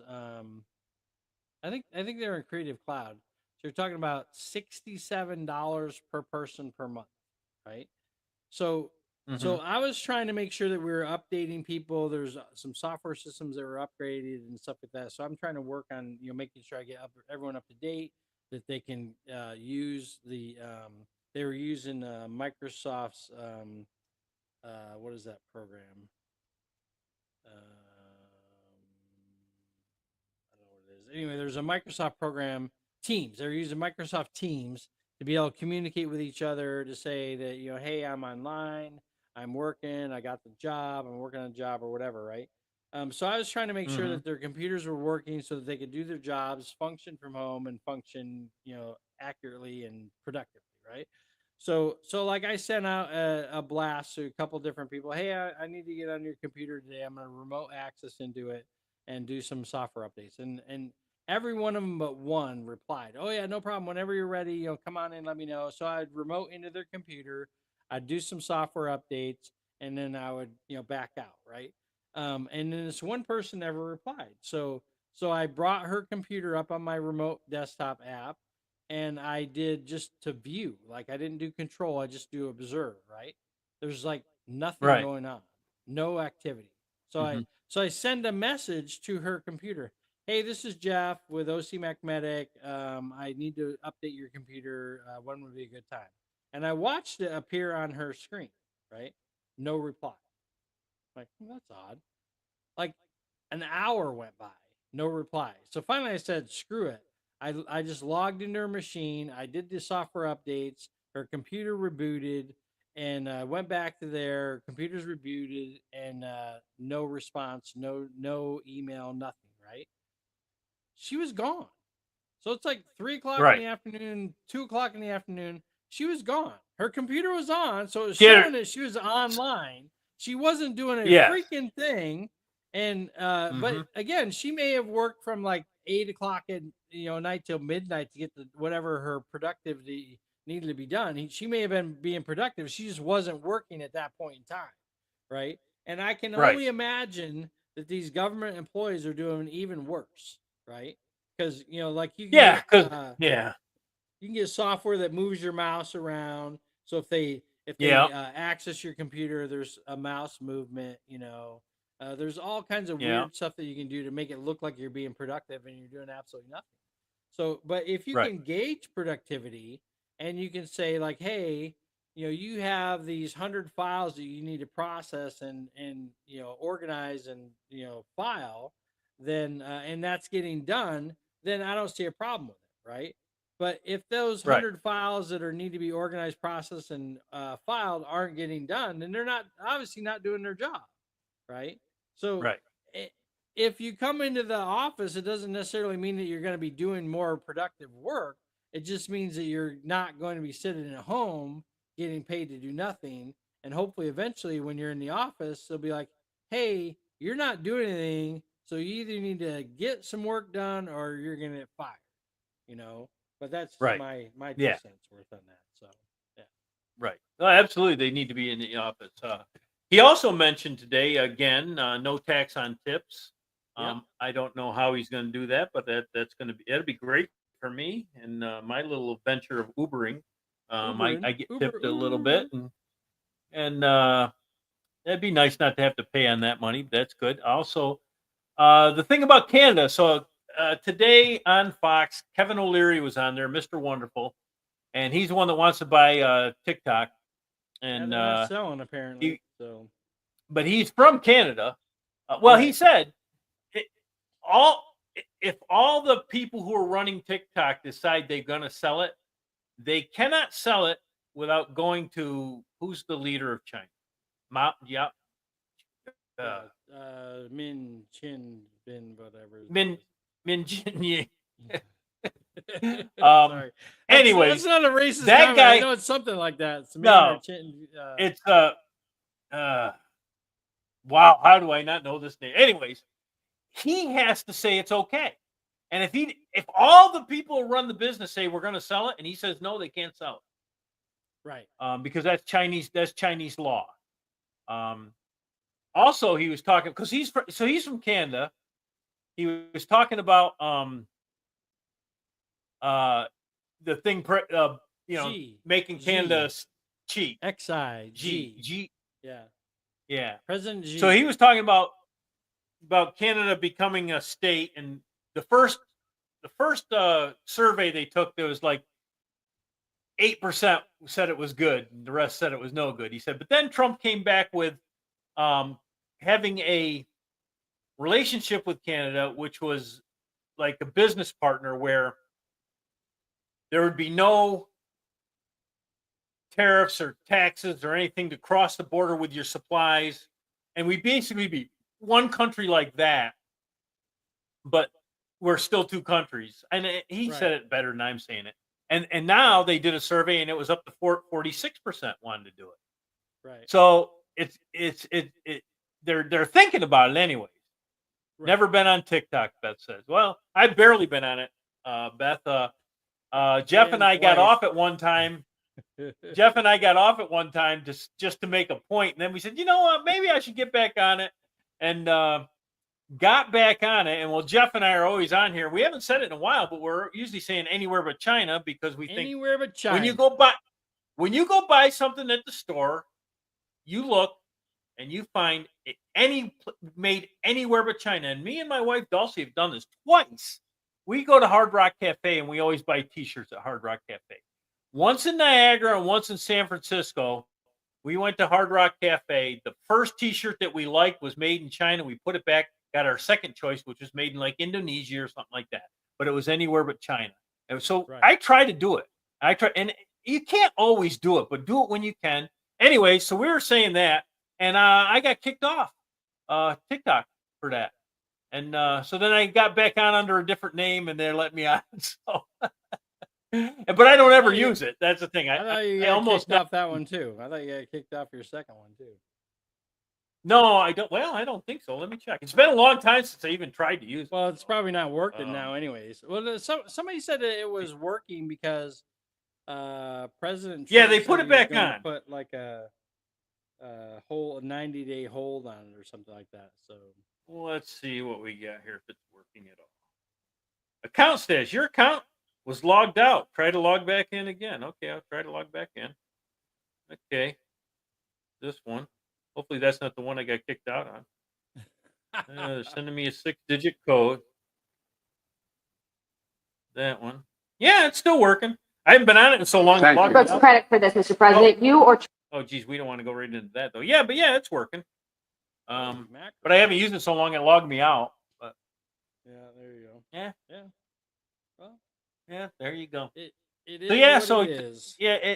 I think they were in Creative Cloud. So you're talking about $67 per person per month, right? So so Mhm. I was trying to make sure that we were updating people. There's some software systems that were upgraded and stuff like that. So I'm trying to work on making sure I get everyone up to date, that they can use the they were using Microsoft's what is that program? I don't know what it is. Anyway, there's a Microsoft program, Teams. They're using Microsoft Teams to be able to communicate with each other to say that, hey, I'm online, I'm working, I got the job, I'm working on a job or whatever, right? So I was trying to make sure Mm-hmm. that their computers were working so that they could do their jobs, function from home, and function, accurately and productively, right? So like I sent out a blast to a couple different people. Hey, I need to get on your computer today. I'm going to remote access into it and do some software updates. And every one of them but one replied, "Oh yeah, no problem. Whenever you're ready, come on in, let me know." So I'd remote into their computer, I'd do some software updates, and then I would back out, right? And then this one person never replied. So I brought her computer up on my remote desktop app, and I did just to view. Like I didn't do control, I just do observe, right? There's like nothing Right. going on, no activity. So Mm-hmm. I send a message to her computer. Hey, this is Jeff with OC Mac Medic. I need to update your computer. When would be a good time? And I watched it appear on her screen, right? No reply. Like, that's odd. Like an hour went by, no reply. So finally I said, screw it. I just logged into her machine. I did the software updates. Her computer rebooted and went back to there. Computer's rebooted and no response, no email, nothing, right? She was gone. So it's like 3 o'clock in Right. the afternoon, 2 o'clock in the afternoon. She was gone. Her computer was on, so it was Get showing that she was online. She wasn't doing a Yes. freaking thing. And Mm-hmm. but again, she may have worked from like 8 o'clock at night till midnight to get the whatever her productivity needed to be done. She may have been being productive. She just wasn't working at that point in time, right? And I can Right. only imagine that these government employees are doing even worse, right? Because like you can Yeah. get Yeah. you can get software that moves your mouse around. So if they Yeah. access your computer, there's a mouse movement. There's all kinds of Yeah. weird stuff that you can do to make it look like you're being productive and you're doing absolutely nothing. So, but if you Right. can gauge productivity and you can say like, hey, you have these 100 files that you need to process and organize and file, then and that's getting done, then I don't see a problem with it, right? But if those Right. 100 files that are need to be organized, processed, and filed aren't getting done, then they're not obviously not doing their job, right? So Right. if you come into the office, it doesn't necessarily mean that you're going to be doing more productive work. It just means that you're not going to be sitting at home getting paid to do nothing. And hopefully, eventually, when you're in the office, they'll be like, hey, you're not doing anything. So you either need to get some work done or you're going to get fired, you know? But that's Right. my 2 Yeah. cents worth on that. So, yeah. Right. Absolutely. They need to be in the office. He also mentioned today, again, no tax on tips. Yep. I don't know how he's going to do that, but that'll be great for me and my little adventure of Ubering. I get tipped a little bit, and that'd be nice not to have to pay on that money. But that's good. Also, the thing about Canada. So today on Fox, Kevin O'Leary was on there, Mr. Wonderful, and he's the one that wants to buy TikTok. And they're not selling apparently. but he's from Canada. Right. He said if all the people who are running TikTok decide they're going to sell it, they cannot sell it without going to who's the leader of China. Min Chin Bin whatever. Min Jin. Sorry. Anyways, that's not a racist that comment. guy. I know it's something like that. It's No, Chin, it's wow. How do I not know this name? Anyways, he has to say it's okay. And if all the people who run the business say we're going to sell it, and he says no, they can't sell it. Right. Because that's Chinese law. Also, he was talking because he's from Canada. He was talking about the thing making Canada cheap. G. Yeah. President G. So he was talking about Canada becoming a state, and the first survey they took, there was like 8% said it was good, and the rest said it was no good. He said, but then Trump came back with having a relationship with Canada, which was like a business partner where there would be no tariffs or taxes or anything to cross the border with your supplies. And we basically be one country like that, but we're still two countries. And he Right. said it better than I'm saying it. And now they did a survey and it was up to 46% wanted to do it. Right. So they're thinking about it anyways. Right. Never been on TikTok, Beth says. Well, I've barely been on it, Beth. Jeff and I got off at one time. Jeff and I got off at one time just to make a point, and then we said, you know what, maybe I should get back on it, and got back on it. And well, Jeff and I are always on here. We haven't said it in a while, but we're usually saying anywhere but China because we think Anywhere but China. when you go buy something at the store, you look and you find it made anywhere but China. And me and my wife Dulcie have done this twice. We go to Hard Rock Cafe and we always buy T-shirts at Hard Rock Cafe. Once in Niagara and once in San Francisco, we went to Hard Rock Cafe. The first T-shirt that we liked was made in China. We put it back, got our second choice, which was made in like Indonesia or something like that. But it was anywhere but China. And so I try to do it. And you can't always do it, but do it when you can. Anyway, so we were saying that, and I got kicked off TikTok for that. And so then I got back on under a different name, and they let me on. So. But I don't ever use it. That's the thing. I thought you got almost kicked off that one too. I thought you got kicked off your second one too. No, I don't. Well, I don't think so. Let me check. It's been a long time since I even tried to use it. Well, it's probably not working now, anyways. Well, somebody said that it was working because President Trump they put it back on. Put like a 90-day hold on it or something like that. So let's see what we got here if it's working at all. Account status. Your account was logged out. Try to log back in again. Okay, I'll try to log back in. Okay. This one. Hopefully that's not the one I got kicked out on. They're sending me a 6-digit code. That one. Yeah, it's still working. I haven't been on it in so long. What's credit for this, Mr. President? You or... Oh, geez, we don't want to go right into that, though. Yeah, but yeah, it's working. But I haven't used it so long, it logged me out. But yeah, there you go. Yeah. Well, yeah, there you go. It is. So it is. Yeah,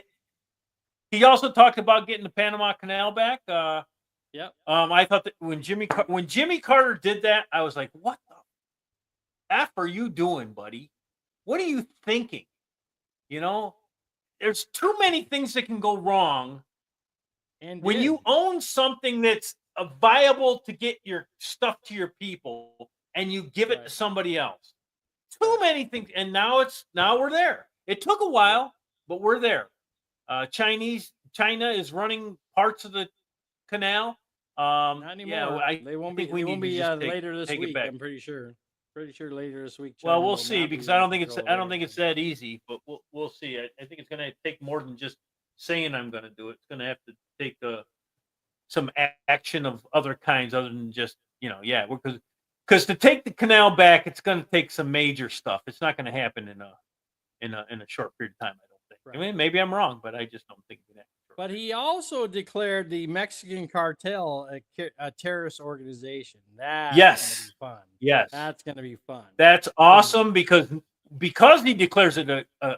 he also talked about getting the Panama Canal back. Yep. I thought that when Jimmy Carter did that, I was like, "What the f are you doing, buddy? What are you thinking? You know, there's too many things that can go wrong. And when you own something that's viable to get your stuff to your people, and you give it to somebody else, too many things. And now we're there. It took a while, but we're there. China is running parts of the canal. Not anymore. Yeah, they won't be later this week. I'm pretty sure. Pretty sure later this week. China we'll see because I don't think it's that easy, but we'll see. I think it's going to take more than just saying I'm going to do it. It's going to have to take some action of other kinds, other than just because to take the canal back, it's going to take some major stuff. It's not going to happen in a short period of time. I don't think. Right. I mean, maybe I'm wrong, but I just don't think that. But he also declared the Mexican cartel a terrorist organization. That's gonna be fun. Yes, that's going to be fun. That's awesome because he declares it a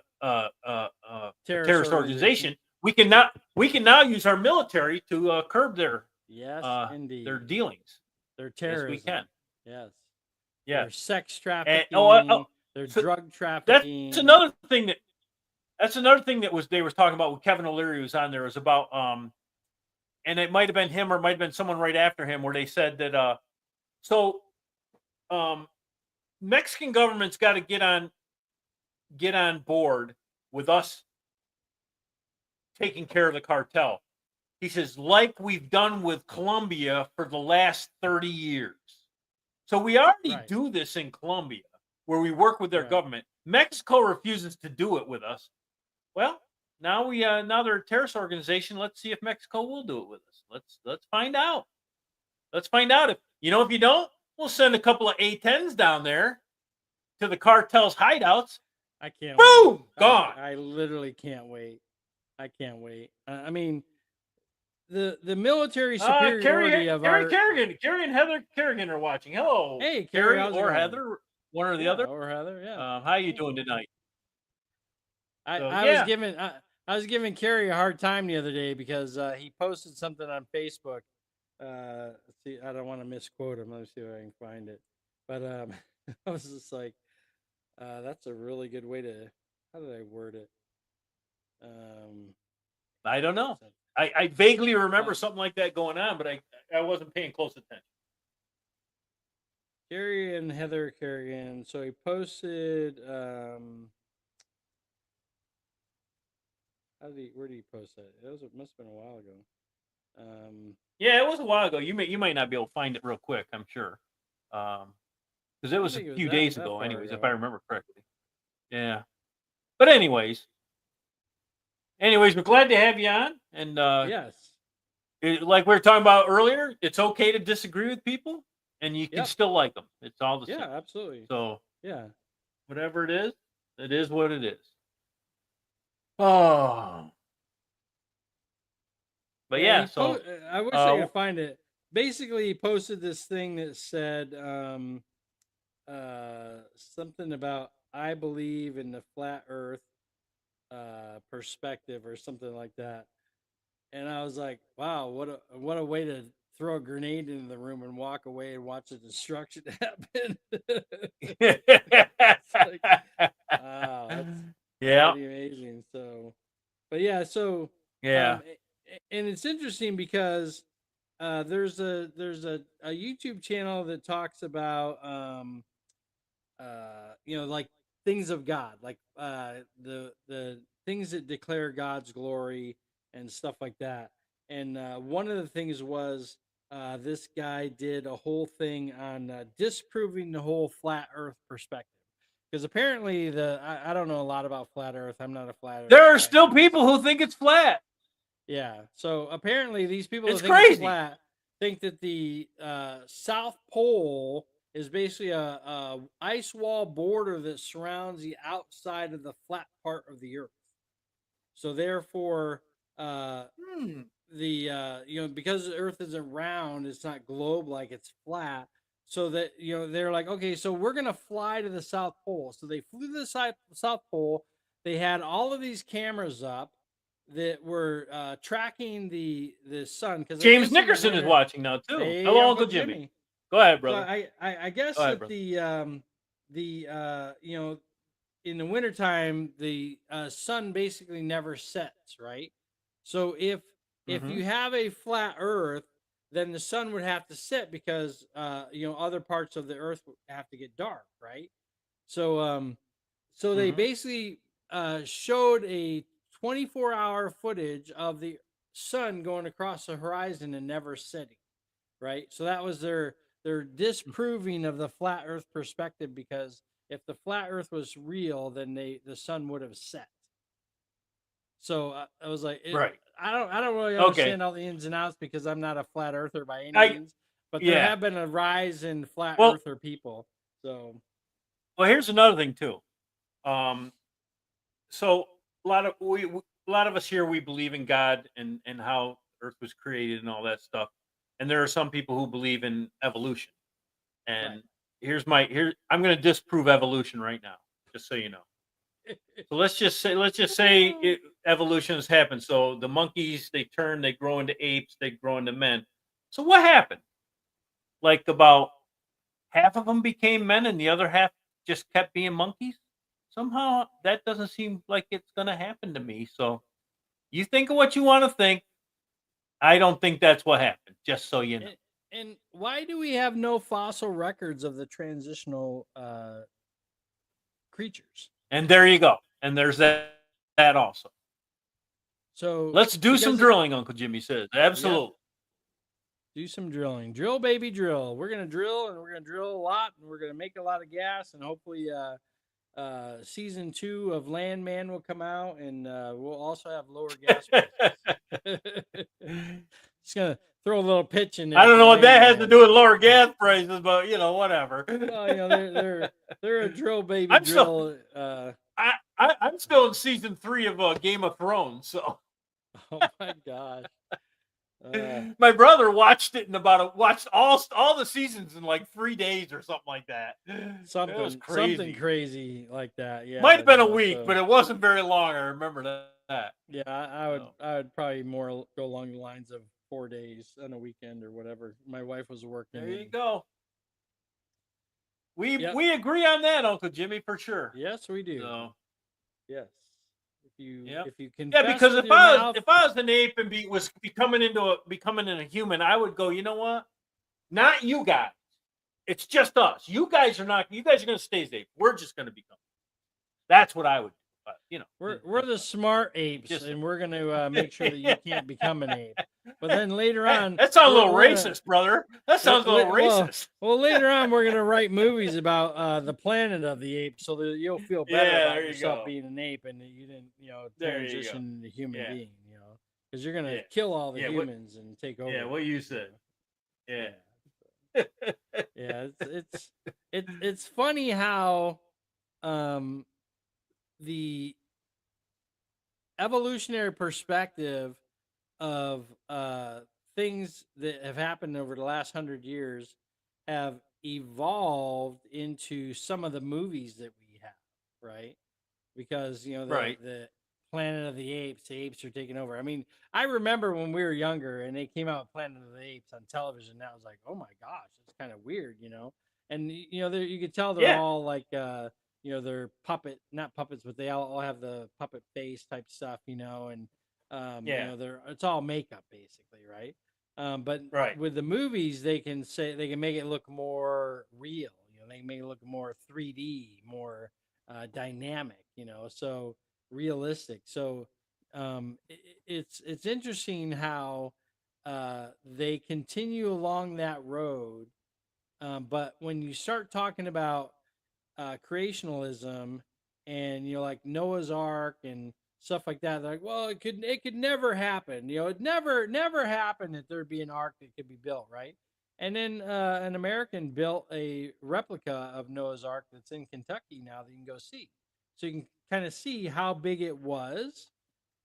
terrorist organization. We can now use our military to curb their indeed their dealings. Their terrorism. Yes, we can. Yes. Yeah. Their sex trafficking. Their drug trafficking. That's another thing that. That's another thing that they was talking about with Kevin O'Leary was on there was about and it might have been him or it might have been someone right after him where they said that Mexican government's got to get on board with us taking care of the cartel. He says, like we've done with Colombia for the last 30 years. So we already do this in Colombia where we work with their government. Mexico refuses to do it with us. Well, now they're a terrorist organization. Let's see if Mexico will do it with us. Let's find out. Let's find out if you don't, we'll send a couple of A-10s down there to the cartel's hideouts I can't Boom! wait. Gone. I literally can't wait. I can't wait. I mean, the military superiority of Carrie our Kerrigan. Carrie and Heather Kerrigan are watching. Hello, Hey, Carrie, Carrie how's it or going? Heather, one or the other. or Heather, yeah. How you doing tonight? So, I was giving I was giving Carrie a hard time the other day because he posted something on Facebook. Let's see, I don't want to misquote him. Let me see if I can find it. But I was just like, that's a really good way to. How did I word it? I don't know. I vaguely remember Oh. something like that going on, but I wasn't paying close attention. Carrie and Heather Kerrigan. So he posted. Where did he post that? It must have been a while ago. Yeah, it was a while ago. You might not be able to find it real quick. I'm sure, because it was a few days ago. Anyways, if I remember correctly. Yeah, but anyways, we're glad to have you on. And yes, like we were talking about earlier, it's okay to disagree with people, and you can still like them. It's all the same. Yeah, absolutely. So yeah, whatever it is what it is. Oh. But yeah, so I wish I could find it. Basically, he posted this thing that said something about I believe in the flat Earth perspective or something like that, and I was like, wow, what a way to throw a grenade into the room and walk away and watch the destruction happen. Like, wow, that's pretty amazing. So, but yeah, so yeah. And it's interesting because there's a YouTube channel that talks about like things of God, like the things that declare God's glory and stuff like that. And one of the things was this guy did a whole thing on disproving the whole flat Earth perspective. Because apparently I don't know a lot about flat Earth. I'm not a flat Earth. There are still people who think it's flat. Yeah. So apparently these people It's that think crazy. it's flat think that the South Pole is basically a ice wall border that surrounds the outside of the flat part of the Earth. So therefore, the because the Earth isn't round, it's not globe like, it's flat. So that they're like, okay, so we're gonna fly to the South Pole. So they flew to the South Pole. They had all of these cameras up that were tracking the sun. Because James Nickerson is watching now too. Hey, hello, Uncle Jimmy. Go ahead, brother. So I guess that in the wintertime the sun basically never sets, right? So if you have a flat Earth, then the sun would have to set because other parts of the Earth would have to get dark, right? So they basically showed a 24-hour footage of the sun going across the horizon and never setting, right? So that was their disproving of the flat Earth perspective, because if the flat Earth was real, then the sun would have set. So I was like, right. I don't really understand all the ins and outs because I'm not a flat earther by any means. But there have been a rise in flat earther people. So, well, here's another thing too. So a lot of us here, we believe in God and how Earth was created and all that stuff. And there are some people who believe in evolution. And I'm going to disprove evolution right now, just so you know. So let's just say evolution has happened. So the monkeys, they grow into apes, they grow into men. So what happened? Like about half of them became men and the other half just kept being monkeys? Somehow that doesn't seem like it's going to happen to me. So you think of what you want to think. I don't think that's what happened, just so you know. And why do we have no fossil records of the transitional creatures? And there you go. And there's that also. So let's do some drilling, Uncle Jimmy says. Absolutely. Yeah. Do some drilling. Drill, baby, drill. We're going to drill, and we're going to drill a lot, and we're going to make a lot of gas, and hopefully season 2 of Landman will come out, and we'll also have lower gas prices. Just going to throw a little pitch in there. I don't know what that has to do with lower gas prices, but whatever. Well, they're a drill, baby, drill. I'm still in season 3 of Game of Thrones, so Oh my gosh. my brother watched it in watched all the seasons in like 3 days or something like that. It was Something crazy. crazy like that. Might Yeah, have been you a know, week, so but it wasn't very long. I remember that. yeah, So, I would probably more go along the lines of 4 days on a weekend or whatever. My wife was working there you and go. yep. We agree on that, Uncle Jimmy, for sure. Yes, we do. So Yes. yeah. If you Yeah, confess because with your mouth, if I was an ape and was becoming a human, I would go, you know what? Not you guys. It's just us. You guys are not. You guys are going to stay as apes. We're just going to become. That's what I would do. You know, we're the smart apes, just and we're going to make sure that you can't become an ape. But then later on, that sounds a little we're gonna racist, brother. That sounds a little racist. well, later on, we're gonna write movies about the planet of the apes, so that you'll feel better Yeah, about there you yourself go. being an ape and that you didn't, There you go. transition into human Yeah. being, because you're gonna Yeah. kill all the Yeah, humans and take over. Yeah, what you said. Yeah. Yeah, it's funny how um the evolutionary perspective of things that have happened over the last 100 years have evolved into some of the movies that we have, right? Because Right. the Planet of the apes are taking over. I mean, I remember when we were younger and they came out with Planet of the Apes on television. That was like, oh my gosh, it's kind of weird. And you could tell they're Yeah. all like, they're not puppets, but they all have the puppet face type stuff, and Yeah. it's all makeup basically, right? But Right. with the movies, they can make it look more real. They can make it look more 3D, more dynamic. So realistic. So it's interesting how they continue along that road. But when you start talking about creationalism and like Noah's Ark and stuff like that, they're like, well, it could never happen. It never happened that there'd be an ark that could be built, right? And then an American built a replica of Noah's Ark that's in Kentucky now that you can go see. So you can kind of see how big it was,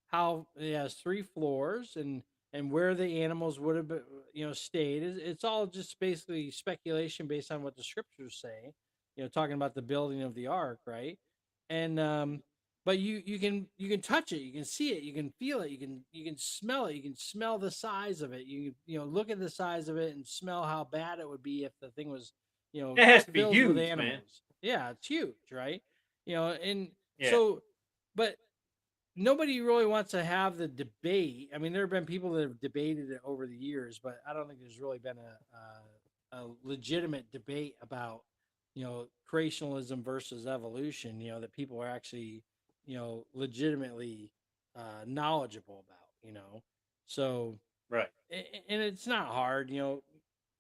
how it has 3 floors, and where the animals would have stayed. It's all just basically speculation based on what the scriptures say, talking about the building of the ark, right? And but you can touch it, you can see it, you can feel it, you can smell it, you can smell the size of it, look at the size of it and smell how bad it would be if the thing was It has to be filled with huge, man. animals. Yeah, it's huge, right? And Yeah. so, but nobody really wants to have the debate. I mean, there have been people that have debated it over the years, but I don't think there's really been a legitimate debate about creationalism versus evolution. That people are actually legitimately knowledgeable about. So Right. and it's not hard.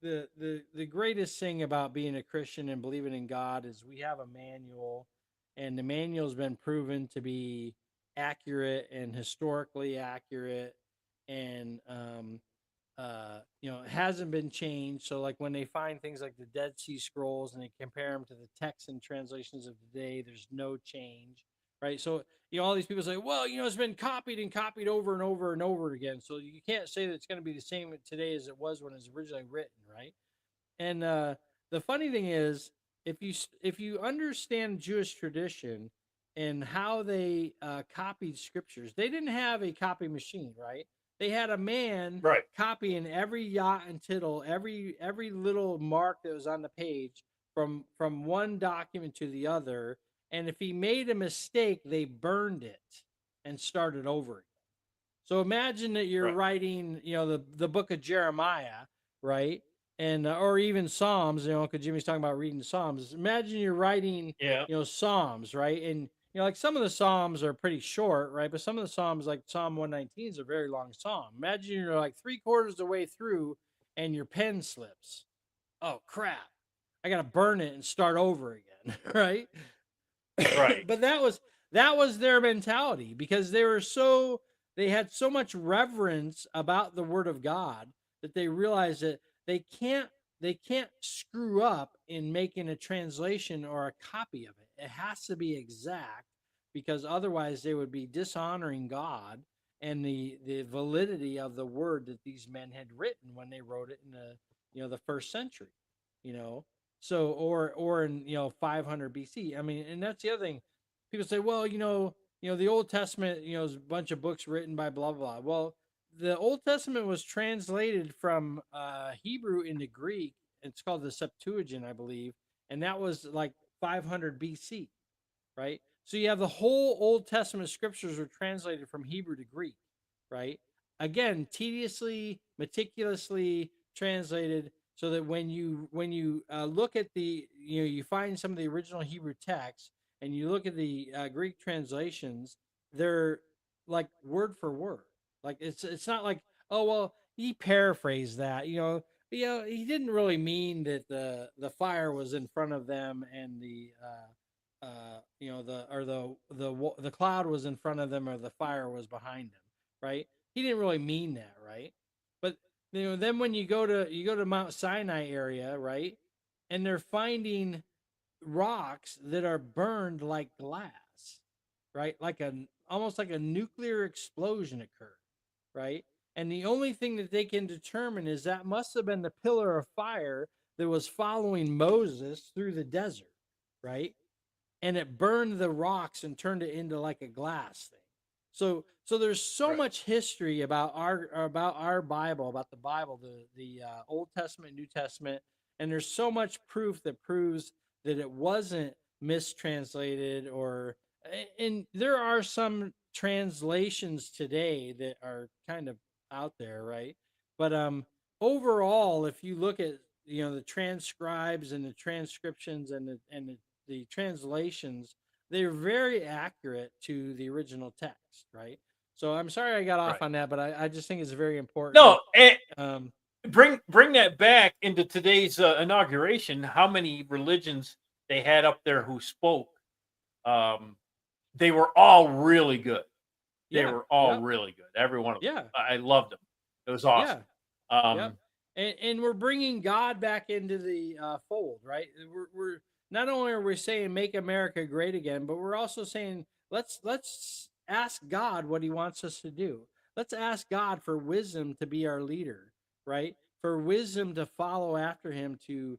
The greatest thing about being a Christian and believing in God is we have a manual, and the manual's been proven to be accurate and historically accurate, and it hasn't been changed. So like when they find things like the Dead Sea Scrolls and they compare them to the texts and translations of today, there's no change, right? So all these people say, well, it's been copied and copied over and over and over again, so you can't say that it's going to be the same today as it was when it was originally written, right? And the funny thing is, if you understand Jewish tradition and how they copied scriptures, they didn't have a copy machine, right? They had a man Right. copying every jot and tittle, every little mark that was on the page from one document to the other. And if he made a mistake, they burned it and started over again. So imagine that you're Right. writing, the book of Jeremiah, right? And or even Psalms, because Jimmy's talking about reading Psalms. Imagine you're writing, Yeah. Psalms, right? And like some of the Psalms are pretty short, right? But some of the Psalms, like Psalm 119, is a very long psalm. Imagine you're like 3/4 of the way through and your pen slips. Oh crap! I gotta burn it and start over again, right? Right. But that was their mentality, because they had so much reverence about the word of God that they realized that they can't screw up in making a translation or a copy of it. It has to be exact because otherwise they would be dishonoring God and the validity of the word that these men had written when they wrote it in the first century, you know. So or in 500 BC. I mean, and that's the other thing. People say, well, the Old Testament, is a bunch of books written by blah blah. Well, the Old Testament was translated from Hebrew into Greek. It's called the Septuagint, I believe, and that was like 500 BC, right? So you have the whole Old Testament scriptures were translated from Hebrew to Greek, right? Again, tediously, meticulously translated, so that when you look at you find some of the original Hebrew text, and you look at the Greek translations, they're like word for word. Like it's not like, oh well, he paraphrased that, he didn't really mean that the fire was in front of them and the cloud was in front of them or the fire was behind them, right? He didn't really mean that, right? But then when you go to Mount Sinai area, right, and they're finding rocks that are burned like glass, right? Almost like a nuclear explosion occurred, right? And the only thing that they can determine is that must have been the pillar of fire that was following Moses through the desert, right? And it burned the rocks and turned it into like a glass thing. So there's so much history about our Bible, about the Bible, the Old Testament, New Testament, and there's so much proof that proves that it wasn't mistranslated and there are some translations today that are kind of out there, right? But overall, if you look at the transcribes and the transcriptions and the translations, they're very accurate to the original text, right? So I'm sorry I got off on that, but I just think it's very important. No, um, bring that back into today's inauguration. How many religions they had up there who spoke? They were all really good. They were all really good. Every one of them. Yeah. I loved them. It was awesome. Yep. And we're bringing God back into the fold, right? We're not only are we saying make America great again, but we're also saying let's ask God what He wants us to do. Let's ask God for wisdom to be our leader, right? For wisdom to follow after Him, to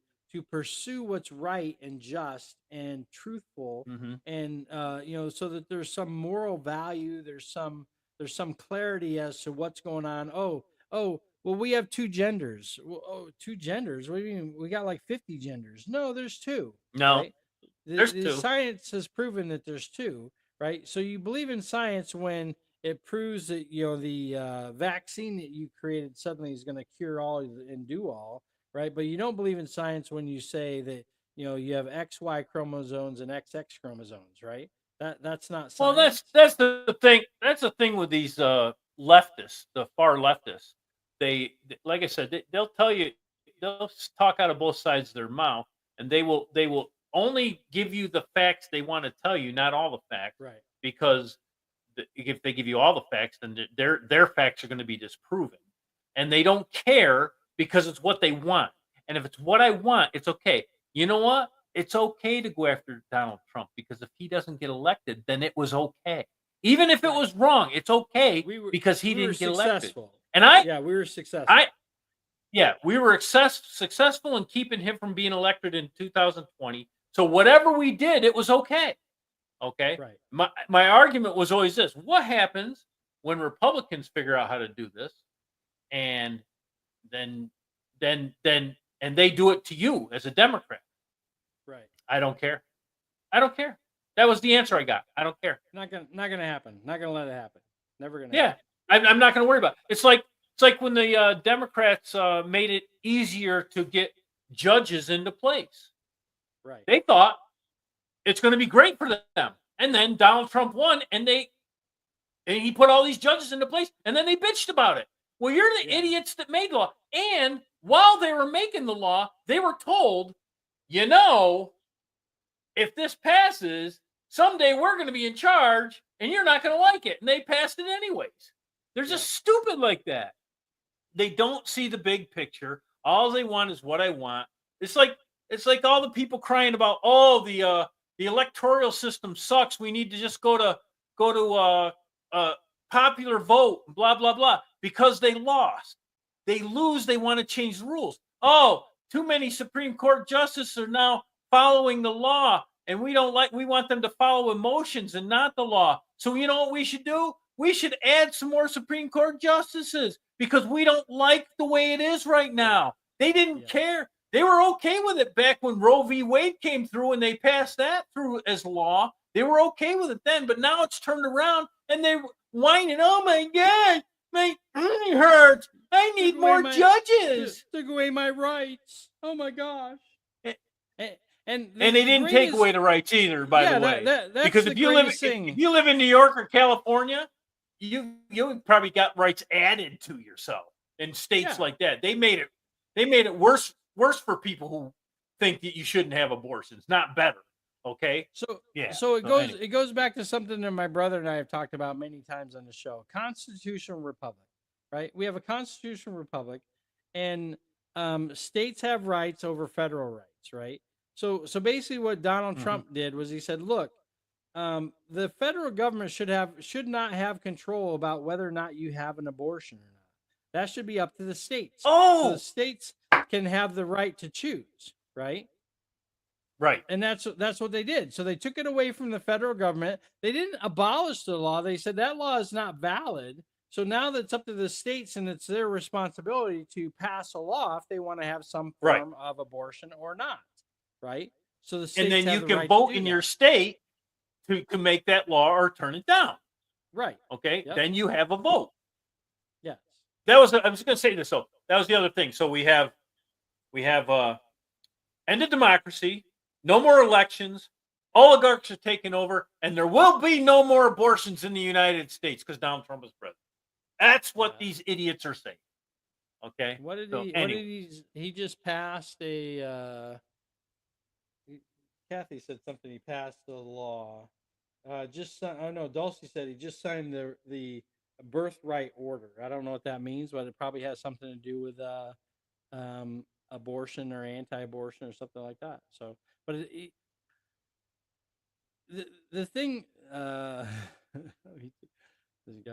pursue what's right and just and truthful, and so that there's some moral value, there's some clarity as to what's going on. Oh, well, we have two genders. Well, two genders? What do you mean? We got like 50 genders. No, there's two. No, right? there's The two. science has proven that there's two, right? So you believe in science when it proves that the vaccine that you created suddenly is going to cure all and do all, right? But you don't believe in science when you say that you have XY chromosomes and XX chromosomes, right? That's not science. Well, that's the thing. That's the thing with these leftists, the far leftists. They, like I said, they'll tell you, they'll talk out of both sides of their mouth, and they will only give you the facts they want to tell you, not all the facts, right? Because if they give you all the facts, then their facts are going to be disproven, and they don't care because it's what they want. And if it's what I want, it's okay. You know what? It's okay to go after Donald Trump because if he doesn't get elected, then it was okay. Even if it was wrong, it's okay because he didn't get elected. And we were successful. We were successful in keeping him from being elected in 2020. So whatever we did, it was okay. Okay. Right. My argument was always this: what happens when Republicans figure out how to do this, and then they do it to you as a Democrat? Right. I don't care. That was the answer I got. I don't care. Not gonna happen. Not gonna let it happen. Never gonna. Yeah, I'm not gonna worry about it. It's like when the Democrats made it easier to get judges into place. Right. They thought it's going to be great for them, and then Donald Trump won, and he put all these judges into place, and then they bitched about it. Well, you're the idiots that made law, and while they were making the law, they were told, if this passes, someday we're going to be in charge and you're not going to like it. And they passed it anyways. They're just stupid like that. They don't see the big picture. All they want is what I want. It's like all the people crying about, The electoral system sucks. We need to just go to popular vote, blah, blah, blah, because they lost. They lose, they want to change the rules. Oh, too many Supreme Court justices are now following the law, and we want them to follow emotions and not the law. So you know what we should do? We should add some more Supreme Court justices because we don't like the way it is right now. They didn't care. They were okay with it back when Roe v. Wade came through and they passed that through as law. They were okay with it then, but now it's turned around and they're whining, oh my God, my knee hurts. I need more judges. Took away my rights. Oh my gosh. And they didn't take away the rights either, by the way. Because if you live in New York or California, you probably got rights added to yourself in states like that. They made it worse for people who think that you shouldn't have abortions, not better. Okay. So it goes back to something that my brother and I have talked about many times on the show. Constitutional republic, right? We have a constitutional republic, and states have rights over federal rights, right? So basically, what Donald Trump did was he said, "Look, the federal government should not have control about whether or not you have an abortion or not. That should be up to the states. So the states can have the right to choose, right? Right. And that's what they did. So they took it away from the federal government. They didn't abolish the law. They said that law is not valid. So now that's up to the states, and it's their responsibility to pass a law if they want to have some form of abortion or not, right? So the states and then you can vote in your state to make that law or turn it down. Right. Okay. Yep. Then you have a vote. Yes. I was just going to say this. So that was the other thing. So we have ended democracy, no more elections, oligarchs are taking over, and there will be no more abortions in the United States because Donald Trump is president. That's what these idiots are saying. Okay. What did he just passed a Kathy said something. He passed the law. Dulcie said he just signed the birthright order. I don't know what that means, but it probably has something to do with abortion or anti-abortion or something like that. So, but the thing, God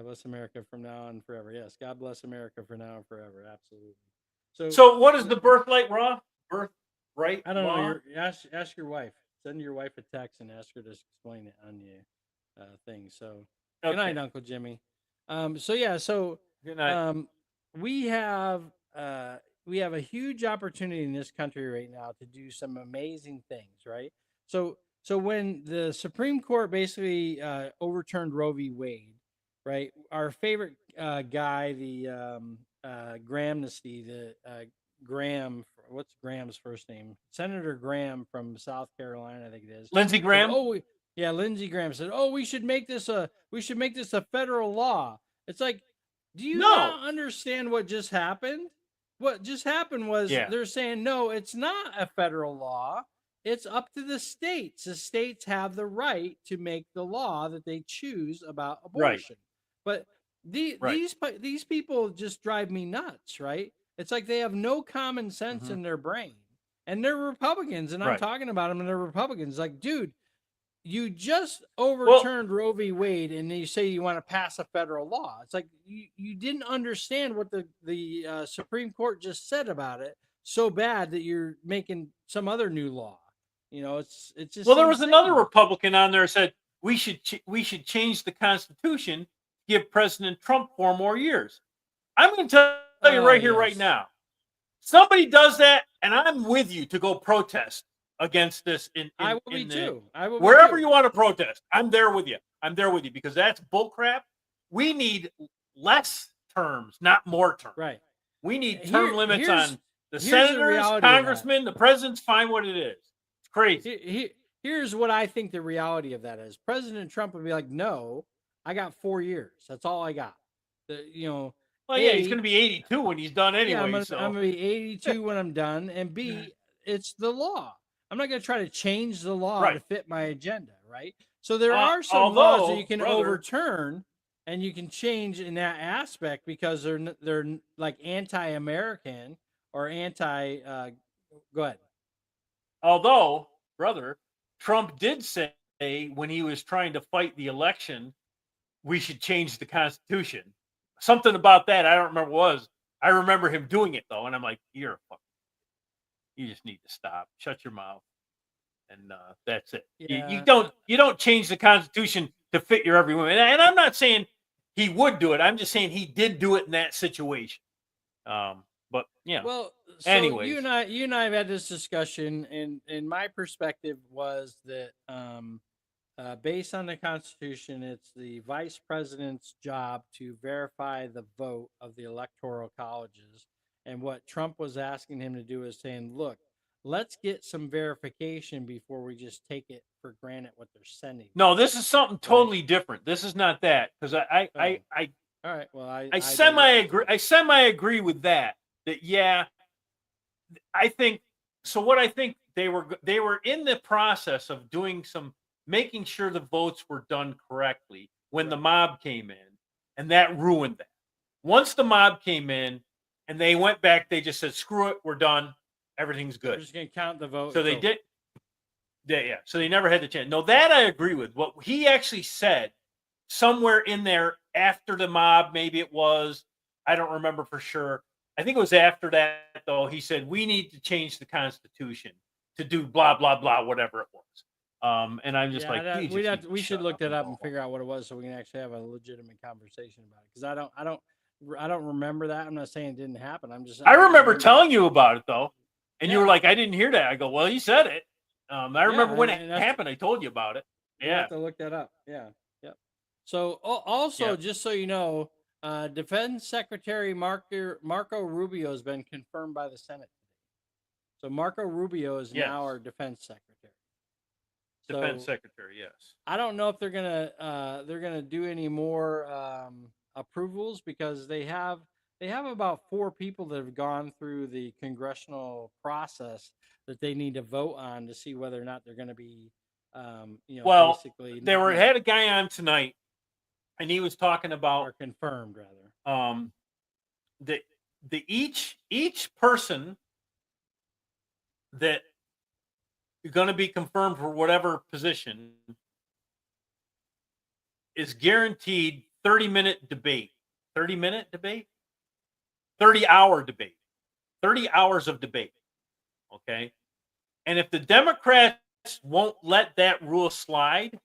bless America from now on forever. Yes, God bless America for now and forever. Absolutely. So what is the birthright birthright? I don't know. Ask your wife. Send your wife a text and ask her to explain it on the thing. So good night, Uncle Jimmy. Good night. We have a huge opportunity in this country right now to do some amazing things, right? So when the Supreme Court basically overturned Roe v. Wade, right? Our favorite guy, the Gramnesty, Graham, what's Graham's first name? Senator Graham from South Carolina, I think it is. Lindsey Graham. Lindsey Graham said, we should make this a federal law. It's like, do you not understand what just happened? What just happened was they're saying, no, it's not a federal law. It's up to the states. The states have the right to make the law that they choose about abortion. Right. But these people just drive me nuts, right? It's like they have no common sense in their brain. And they're Republicans, and I'm talking about them, and they're Republicans. Like, dude, you just overturned Roe v. Wade, and you say you want to pass a federal law. It's like you didn't understand what the Supreme Court just said about it so bad that you're making some other new law. You know, it's just there was another Republican on there who said we should change the Constitution, give President Trump 4 more years. I'm going to tell you right here, right now. Somebody does that, and I'm with you to go protest against this. I will be too. Wherever you want to protest, I'm there with you. I'm there with you because that's bullcrap. We need less terms, not more terms. Right. We need term limits on the senators, congressmen. The president's fine what it is. It's crazy. Here's what I think the reality of that is. President Trump would be like, no, I got 4 years. That's all I got. He's going to be 82 when he's done anyway. I'm going to be 82 when I'm done. And B, it's the law. I'm not going to try to change the law to fit my agenda, right? So there are some laws that you can overturn and you can change in that aspect because they're like anti-American or anti. Go ahead. Although, brother, Trump did say when he was trying to fight the election, we should change the Constitution. Something about that I don't remember what it was. I remember him doing it though, and I'm like, you're a fuck. You just need to stop. Shut your mouth. And that's it. Yeah. You don't change the Constitution to fit your every woman. And I'm not saying he would do it. I'm just saying he did do it in that situation. But yeah. Well, so Anyways. you and I have had this discussion, and my perspective was that based on the Constitution, it's the vice president's job to verify the vote of the electoral colleges. And what Trump was asking him to do is saying, look, let's get some verification before we just take it for granted what they're sending. No, this is something totally different. This is not that, because I all right. Well, I semi agree with that. That yeah, I think so. What I think they were in the process of doing making sure the votes were done correctly when the mob came in, and that ruined that. Once the mob came in and they went back, they just said, "Screw it, we're done. Everything's good." We're just gonna count the vote. So they did. Yeah. So they never had the chance. No, that I agree with. What he actually said somewhere in there after the mob, maybe it was, I don't remember for sure. I think it was after that, though. He said, we need to change the Constitution to do blah, blah, blah, whatever it was. And I'm just we should look that up and figure out what it was so we can actually have a legitimate conversation about it. Because I don't remember that. I'm not saying it didn't happen. I remember telling you about it, though. And you were like, I didn't hear that. I go, well, he said it. I remember when it happened. I told you about it. Yeah. I have to look that up. Yeah. Yep. So also, just so you know, Defense Secretary Marco Rubio has been confirmed by the Senate. So Marco Rubio is now our Defense Secretary. Defense Secretary, yes. I don't know if they're gonna do any more approvals, because they have about 4 people that have gone through the congressional process that they need to vote on to see whether or not they're going to be, basically. They had a guy on tonight, and he was talking about, or confirmed rather, the each person that is going to be confirmed for whatever position is guaranteed 30-minute debate. 30-minute debate? 30-hour debate. 30 hours of debate. Okay? And if the Democrats won't let that rule slide,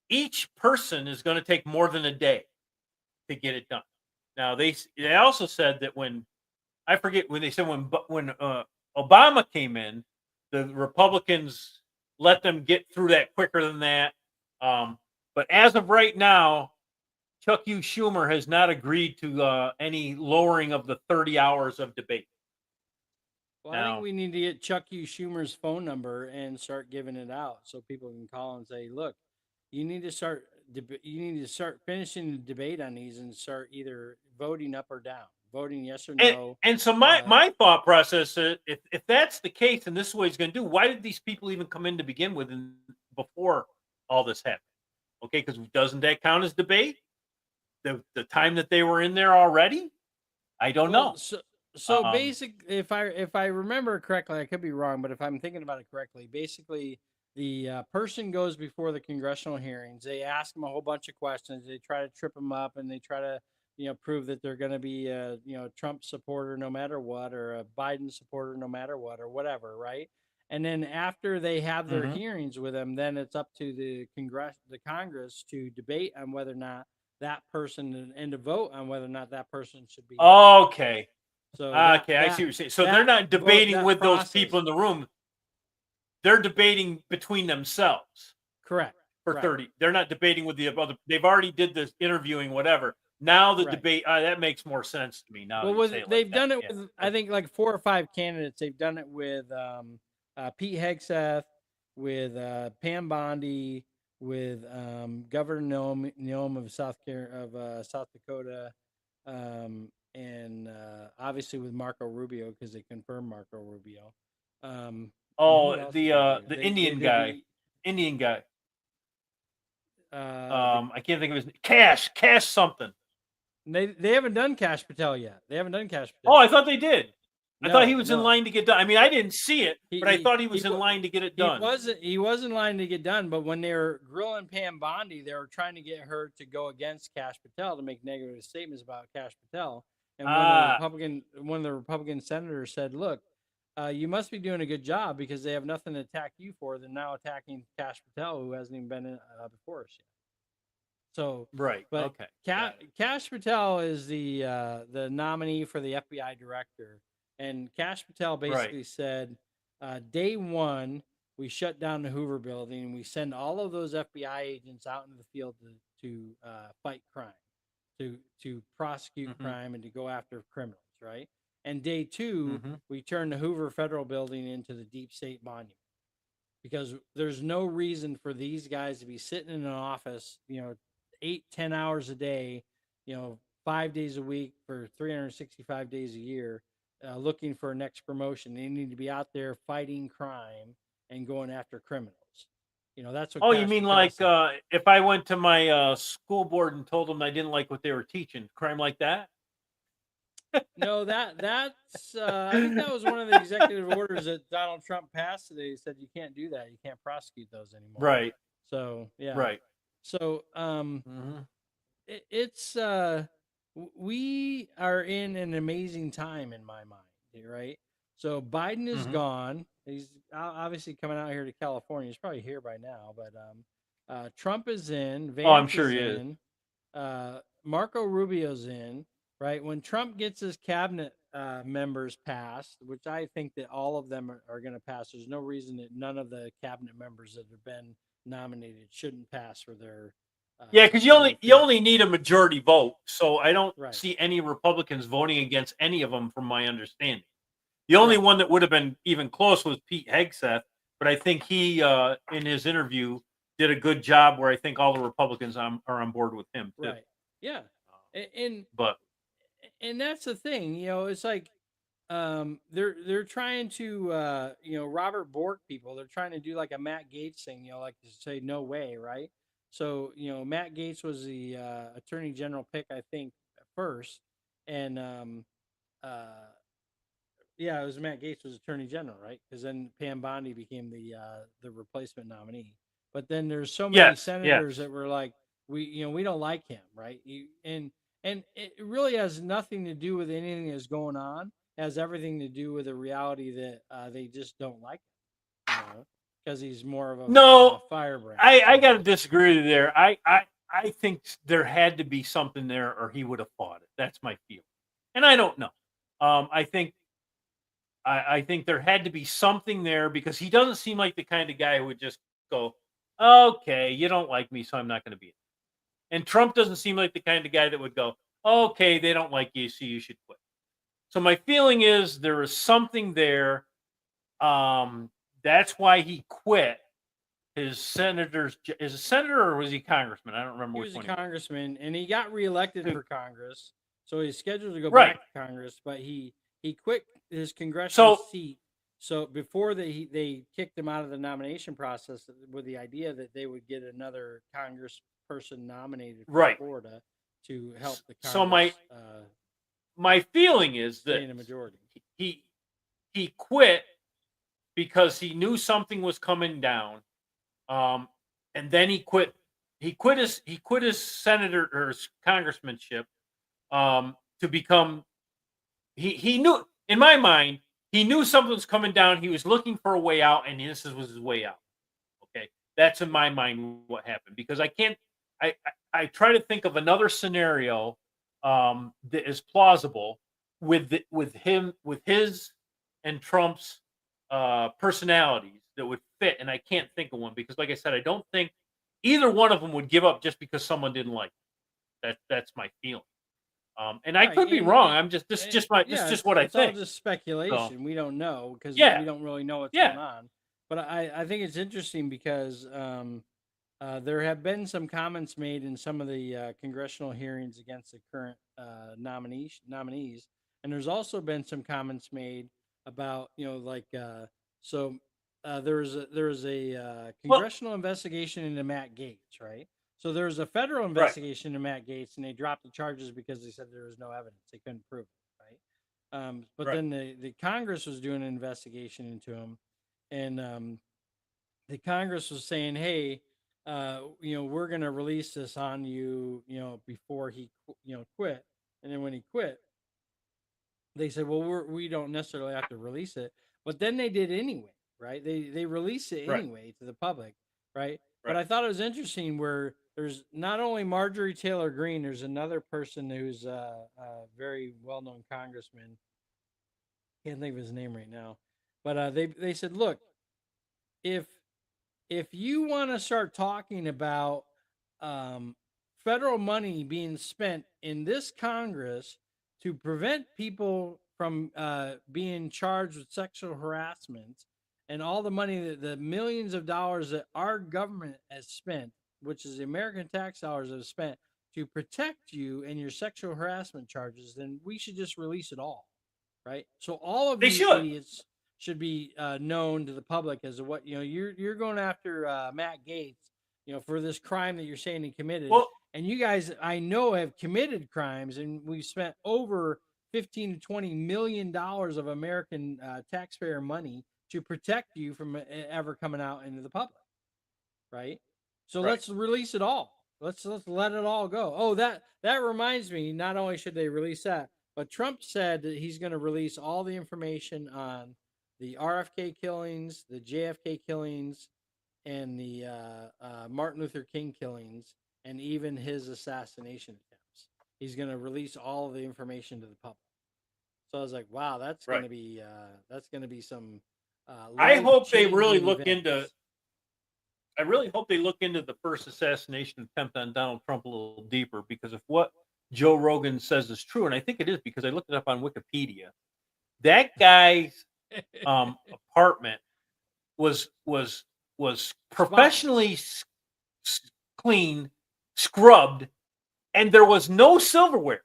each person is going to take more than a day to get it done. Now, they also said that when Obama came in, the Republicans let them get through that quicker than that. But as of right now, Chuck U. Schumer has not agreed to any lowering of the 30 hours of debate. Well, I think we need to get Chuck U. Schumer's phone number and start giving it out so people can call and say, "Look, you need to start finishing the debate on these and start either voting up or down, voting yes or no." And so my thought process is, if that's the case, and this is what he's going to do, why did these people even come in to begin with before all this happened? Okay, because doesn't that count as debate? The time that they were in there already? I don't know. So if I remember correctly, I could be wrong, but if I'm thinking about it correctly, basically the person goes before the congressional hearings. They ask them a whole bunch of questions. They try to trip them up, and they try to prove that they're going to be a Trump supporter no matter what, or a Biden supporter no matter what, or whatever, right? And then after they have their hearings with them, then it's up to the Congress to debate on whether or not that person and to vote on whether or not that person should be. Okay. So I see what you're saying. So they're not debating with those people in the room. They're debating between themselves. Correct. For 30. They're not debating with the other. They've already did this interviewing, whatever. Now the debate, that makes more sense to me now. Well, they've done it with, I think, like 4 or 5 candidates. They've done it with Pete Hegseth, with Pam Bondi, with Governor Noem of South Dakota, and obviously with Marco Rubio, because they confirmed Marco Rubio. The Indian guy. Indian guy. I can't think of his Cash something. They haven't done Kash Patel yet. Oh, I thought they did. I thought he No, was in no. line to get done. I mean, I didn't see it, He- but I he- thought he was he in wa- line to get it He done. was in line to get done, but when they were grilling Pam Bondi, they were trying to get her to go against Cash Patel to make negative statements about Cash Patel. And one of the Republican senators said, "Look, you must be doing a good job because they have nothing to attack you for. They're now attacking Cash Patel, who hasn't even been before us yet." So, Right. but Okay. Got it. Cash Patel is the nominee for the FBI director, and Cash Patel basically said, day one, we shut down the Hoover Building and we send all of those FBI agents out into the field to fight crime, to prosecute Mhm. crime and to go after criminals, right? And day two, Mhm. we turn the Hoover Federal Building into the deep state monument because there's no reason for these guys to be sitting in an office, 8-10 hours a day, 5 days a week for 365 days a year, looking for a next promotion. They need to be out there fighting crime and going after criminals. That's what Oh, you Cash mean Patel like said. if I went to my school board and told them I didn't like what they were teaching, crime like that? No, that's I think that was one of the executive orders that Donald Trump passed today. He said you can't do that. You can't prosecute those anymore. Right. So yeah. Right. So Mhm. it's we are in an amazing time in my mind, right? So Biden is Mhm. gone. He's obviously coming out here to California. He's probably here by now, but Trump is in. Oh, I'm Vance sure is he is. in. Marco Rubio's in. Right when Trump gets his cabinet members passed, which I think that all of them are going to pass. There's no reason that none of the cabinet members that have been nominated shouldn't pass for their Yeah, because you for only their you field. only need a majority vote. So I don't Right. see any Republicans voting against any of them, from my understanding. The only Right. one that would have been even close was Pete Hegseth, but I think he, in his interview, did a good job where I think all the Republicans are on board with him too. Right. Yeah. And But and that's the thing, it's like they're trying to Robert Bork people, they're trying to do like a Matt Gaetz thing, like to say no way, right? So, Matt Gaetz was the attorney general pick, I think, at first. And uh yeah, it was Matt Gaetz was attorney general, right? Because then Pam Bondi became the replacement nominee. But then there's so many yes, senators yes. that were like, we don't like him, right? And it really has nothing to do with anything that's going on. It has everything to do with the reality that they just don't like him, because he's more of a No, firebrand. I got to disagree with you there. I think there had to be something there, or he would have fought it. That's my feeling, and I don't know. I think there had to be something there because he doesn't seem like the kind of guy who would just go, "Okay, you don't like me, so I'm not going to be." And Trump doesn't seem like the kind of guy that would go, "Okay, they don't like you, so you should quit." So my feeling is there is something there. That's why he quit his senator's. Is a senator or was he congressman? I don't remember He which was a one. He was. congressman, and he got reelected Who- for Congress, so he's scheduled to go Right. back to Congress. But he quit his congressional So seat. So before they kicked him out of the nomination process with the idea that they would get another Congressperson nominated from right. Florida to help the So Congress my feeling is that gain a majority. he quit because he knew something was coming down, and then he quit. He quit his senator or his congressmanship to become. He knew, in my mind, he knew something was coming down. He was looking for a way out, and this was his way out. Okay, that's in my mind what happened, because I can't. I try to think of another scenario that is plausible with his and Trump's personalities that would fit, and I can't think of one because, like I said, I don't think either one of them would give up just because someone didn't like them. That's my feeling. And I Right, could be wrong. I'm just this is just my this is just what I it's all think. just speculation. We don't know because Yeah. we don't really know what's Yeah. going on. But I think it's interesting because there have been some comments made in some of the congressional hearings against the current nominees, and there's also been some comments made about there was a congressional investigation into Matt Gaetz, right? So there was a federal investigation into Matt Gaetz, and they dropped the charges because they said there was no evidence; they couldn't prove it, right? But Right. then the Congress was doing an investigation into him, and the Congress was saying, "Hey, we're going to release this on you, before he, quit." And then when he quit, they said, "Well, we don't necessarily have to release it," but then they did anyway, right? They released it Right. anyway to the public, right? But Right. I thought it was interesting where there's not only Marjorie Taylor Greene, there's another person who's a very well known congressman. Can't think of his name right now, but they said, look, if you want to start talking about um, federal money being spent in this Congress to prevent people from being charged with sexual harassment and all the money that the millions of dollars that our government has spent, which is the American tax dollars that have spent to protect you and your sexual harassment charges, then we should just release it all, right? So all of They you should. idiots should be known to the public as what you're going after Matt Gaetz, for this crime that you're saying he committed. Well, And you guys, I know, have committed crimes, and we've spent over 15 to 20 million dollars of American taxpayer money to protect you from ever coming out into the public, right? So Right. let's release it all. Let's let it all go. Oh, that reminds me. Not only should they release that, but Trump said that he's going to release all the information on the RFK killings, the JFK killings, and the Martin Luther King killings, and even his assassination attempts. He's going to release all of the information to the public. So I was like, wow, that's Right. going to be some. I hope they really life-changing look events. into. I really hope they look into the first assassination attempt on Donald Trump a little deeper, because if what Joe Rogan says is true, and I think it is because I looked it up on Wikipedia, that guy's apartment was professionally clean, scrubbed, and there was no silverware,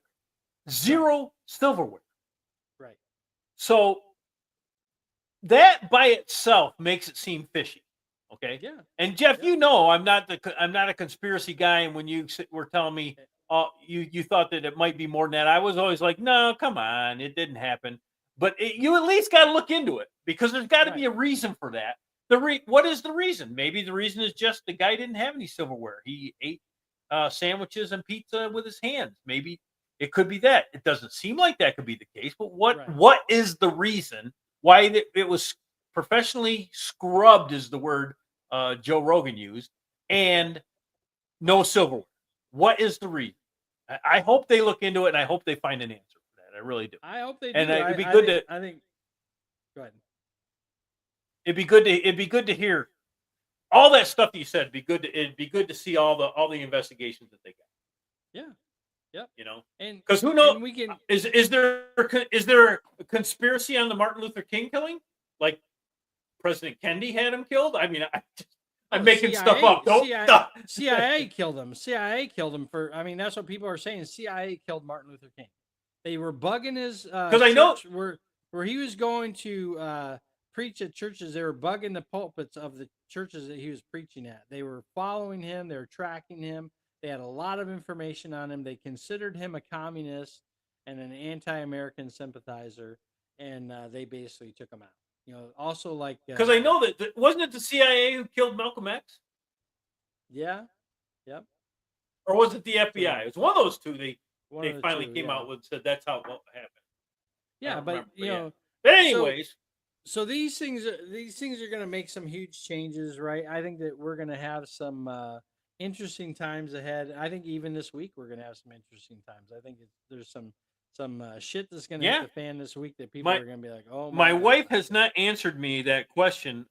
zero silverware. Right. So that by itself makes it seem fishy. Okay. Yeah. And Jeff, Yeah. I'm not a conspiracy guy. And when you were telling me, you thought that it might be more than that, I was always like, no, come on, it didn't happen. But you at least got to look into it, because there's got to be a reason for that. What is the reason? Maybe the reason is just the guy didn't have any silverware. He ate sandwiches and pizza with his hands. Maybe it could be that. It doesn't seem like that could be the case. But what is the reason why it was professionally scrubbed, is the word Joe Rogan used, and no silverware? What is the reason? I hope they look into it, and I hope they find an answer for that. I really do. I hope they do. And it'd be good I think. Go ahead. It'd be good to hear all that stuff that you said. It'd be good to see all the investigations that they got. Yeah. Yep. And because who knows? We can. Is there a conspiracy on the Martin Luther King killing? Like President Kennedy had him killed? I mean, I'm making stuff up. CIA killed him. CIA killed him for. I mean, that's what people are saying. CIA killed Martin Luther King. They were bugging his because I know where he was going to preach at churches. They were bugging the pulpits of the churches that he was preaching at. They were following him. They were tracking him. They had a lot of information on him. They considered him a communist and an anti-American sympathizer, and they basically took him out. Also like because I know that wasn't it the CIA who killed Malcolm X? Yeah. Yep. Or was it the FBI? It was one of those two. They finally came out with said that's how it happened. Yeah, but But anyways. So these things are going to make some huge changes, right? I think that we're going to have some interesting times ahead. I think even this week we're going to have some interesting times. I think there's some shit that's going to hit the fan this week that people are going to be like, "Oh, my wife has not answered me that question.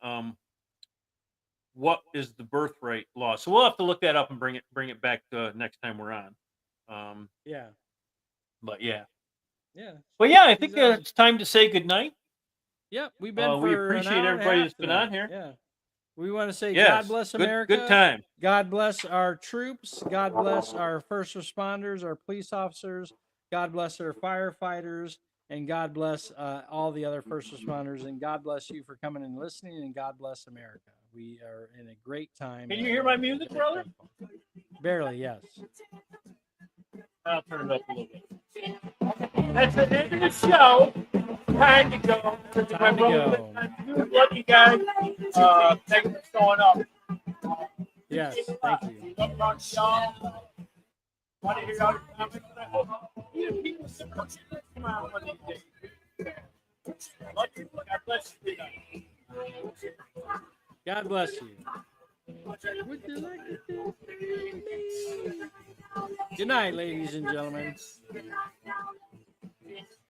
What is the birthright law?" So we'll have to look that up and bring it back next time we're on. Yeah. But yeah. Yeah. But yeah, I think it's time to say goodnight. Yep, we've been. We appreciate everybody that's been on here. Yeah, we want to say God bless America. Good time. God bless our troops. God bless our first responders, our police officers. God bless our firefighters, and God bless all the other first responders. And God bless you for coming and listening. And God bless America. We are in a great time. Can you hear my music, brother? Barely, yes. I'll turn it up a little bit. That's the end of the show. Time to go. Time to go. Love you guys. Thanks for showing up. Yes, thank you. Want to hear other comments? I hope even people come out one of these days. Love you. God bless you. God bless you. Would you like to do? Good night, ladies and gentlemen.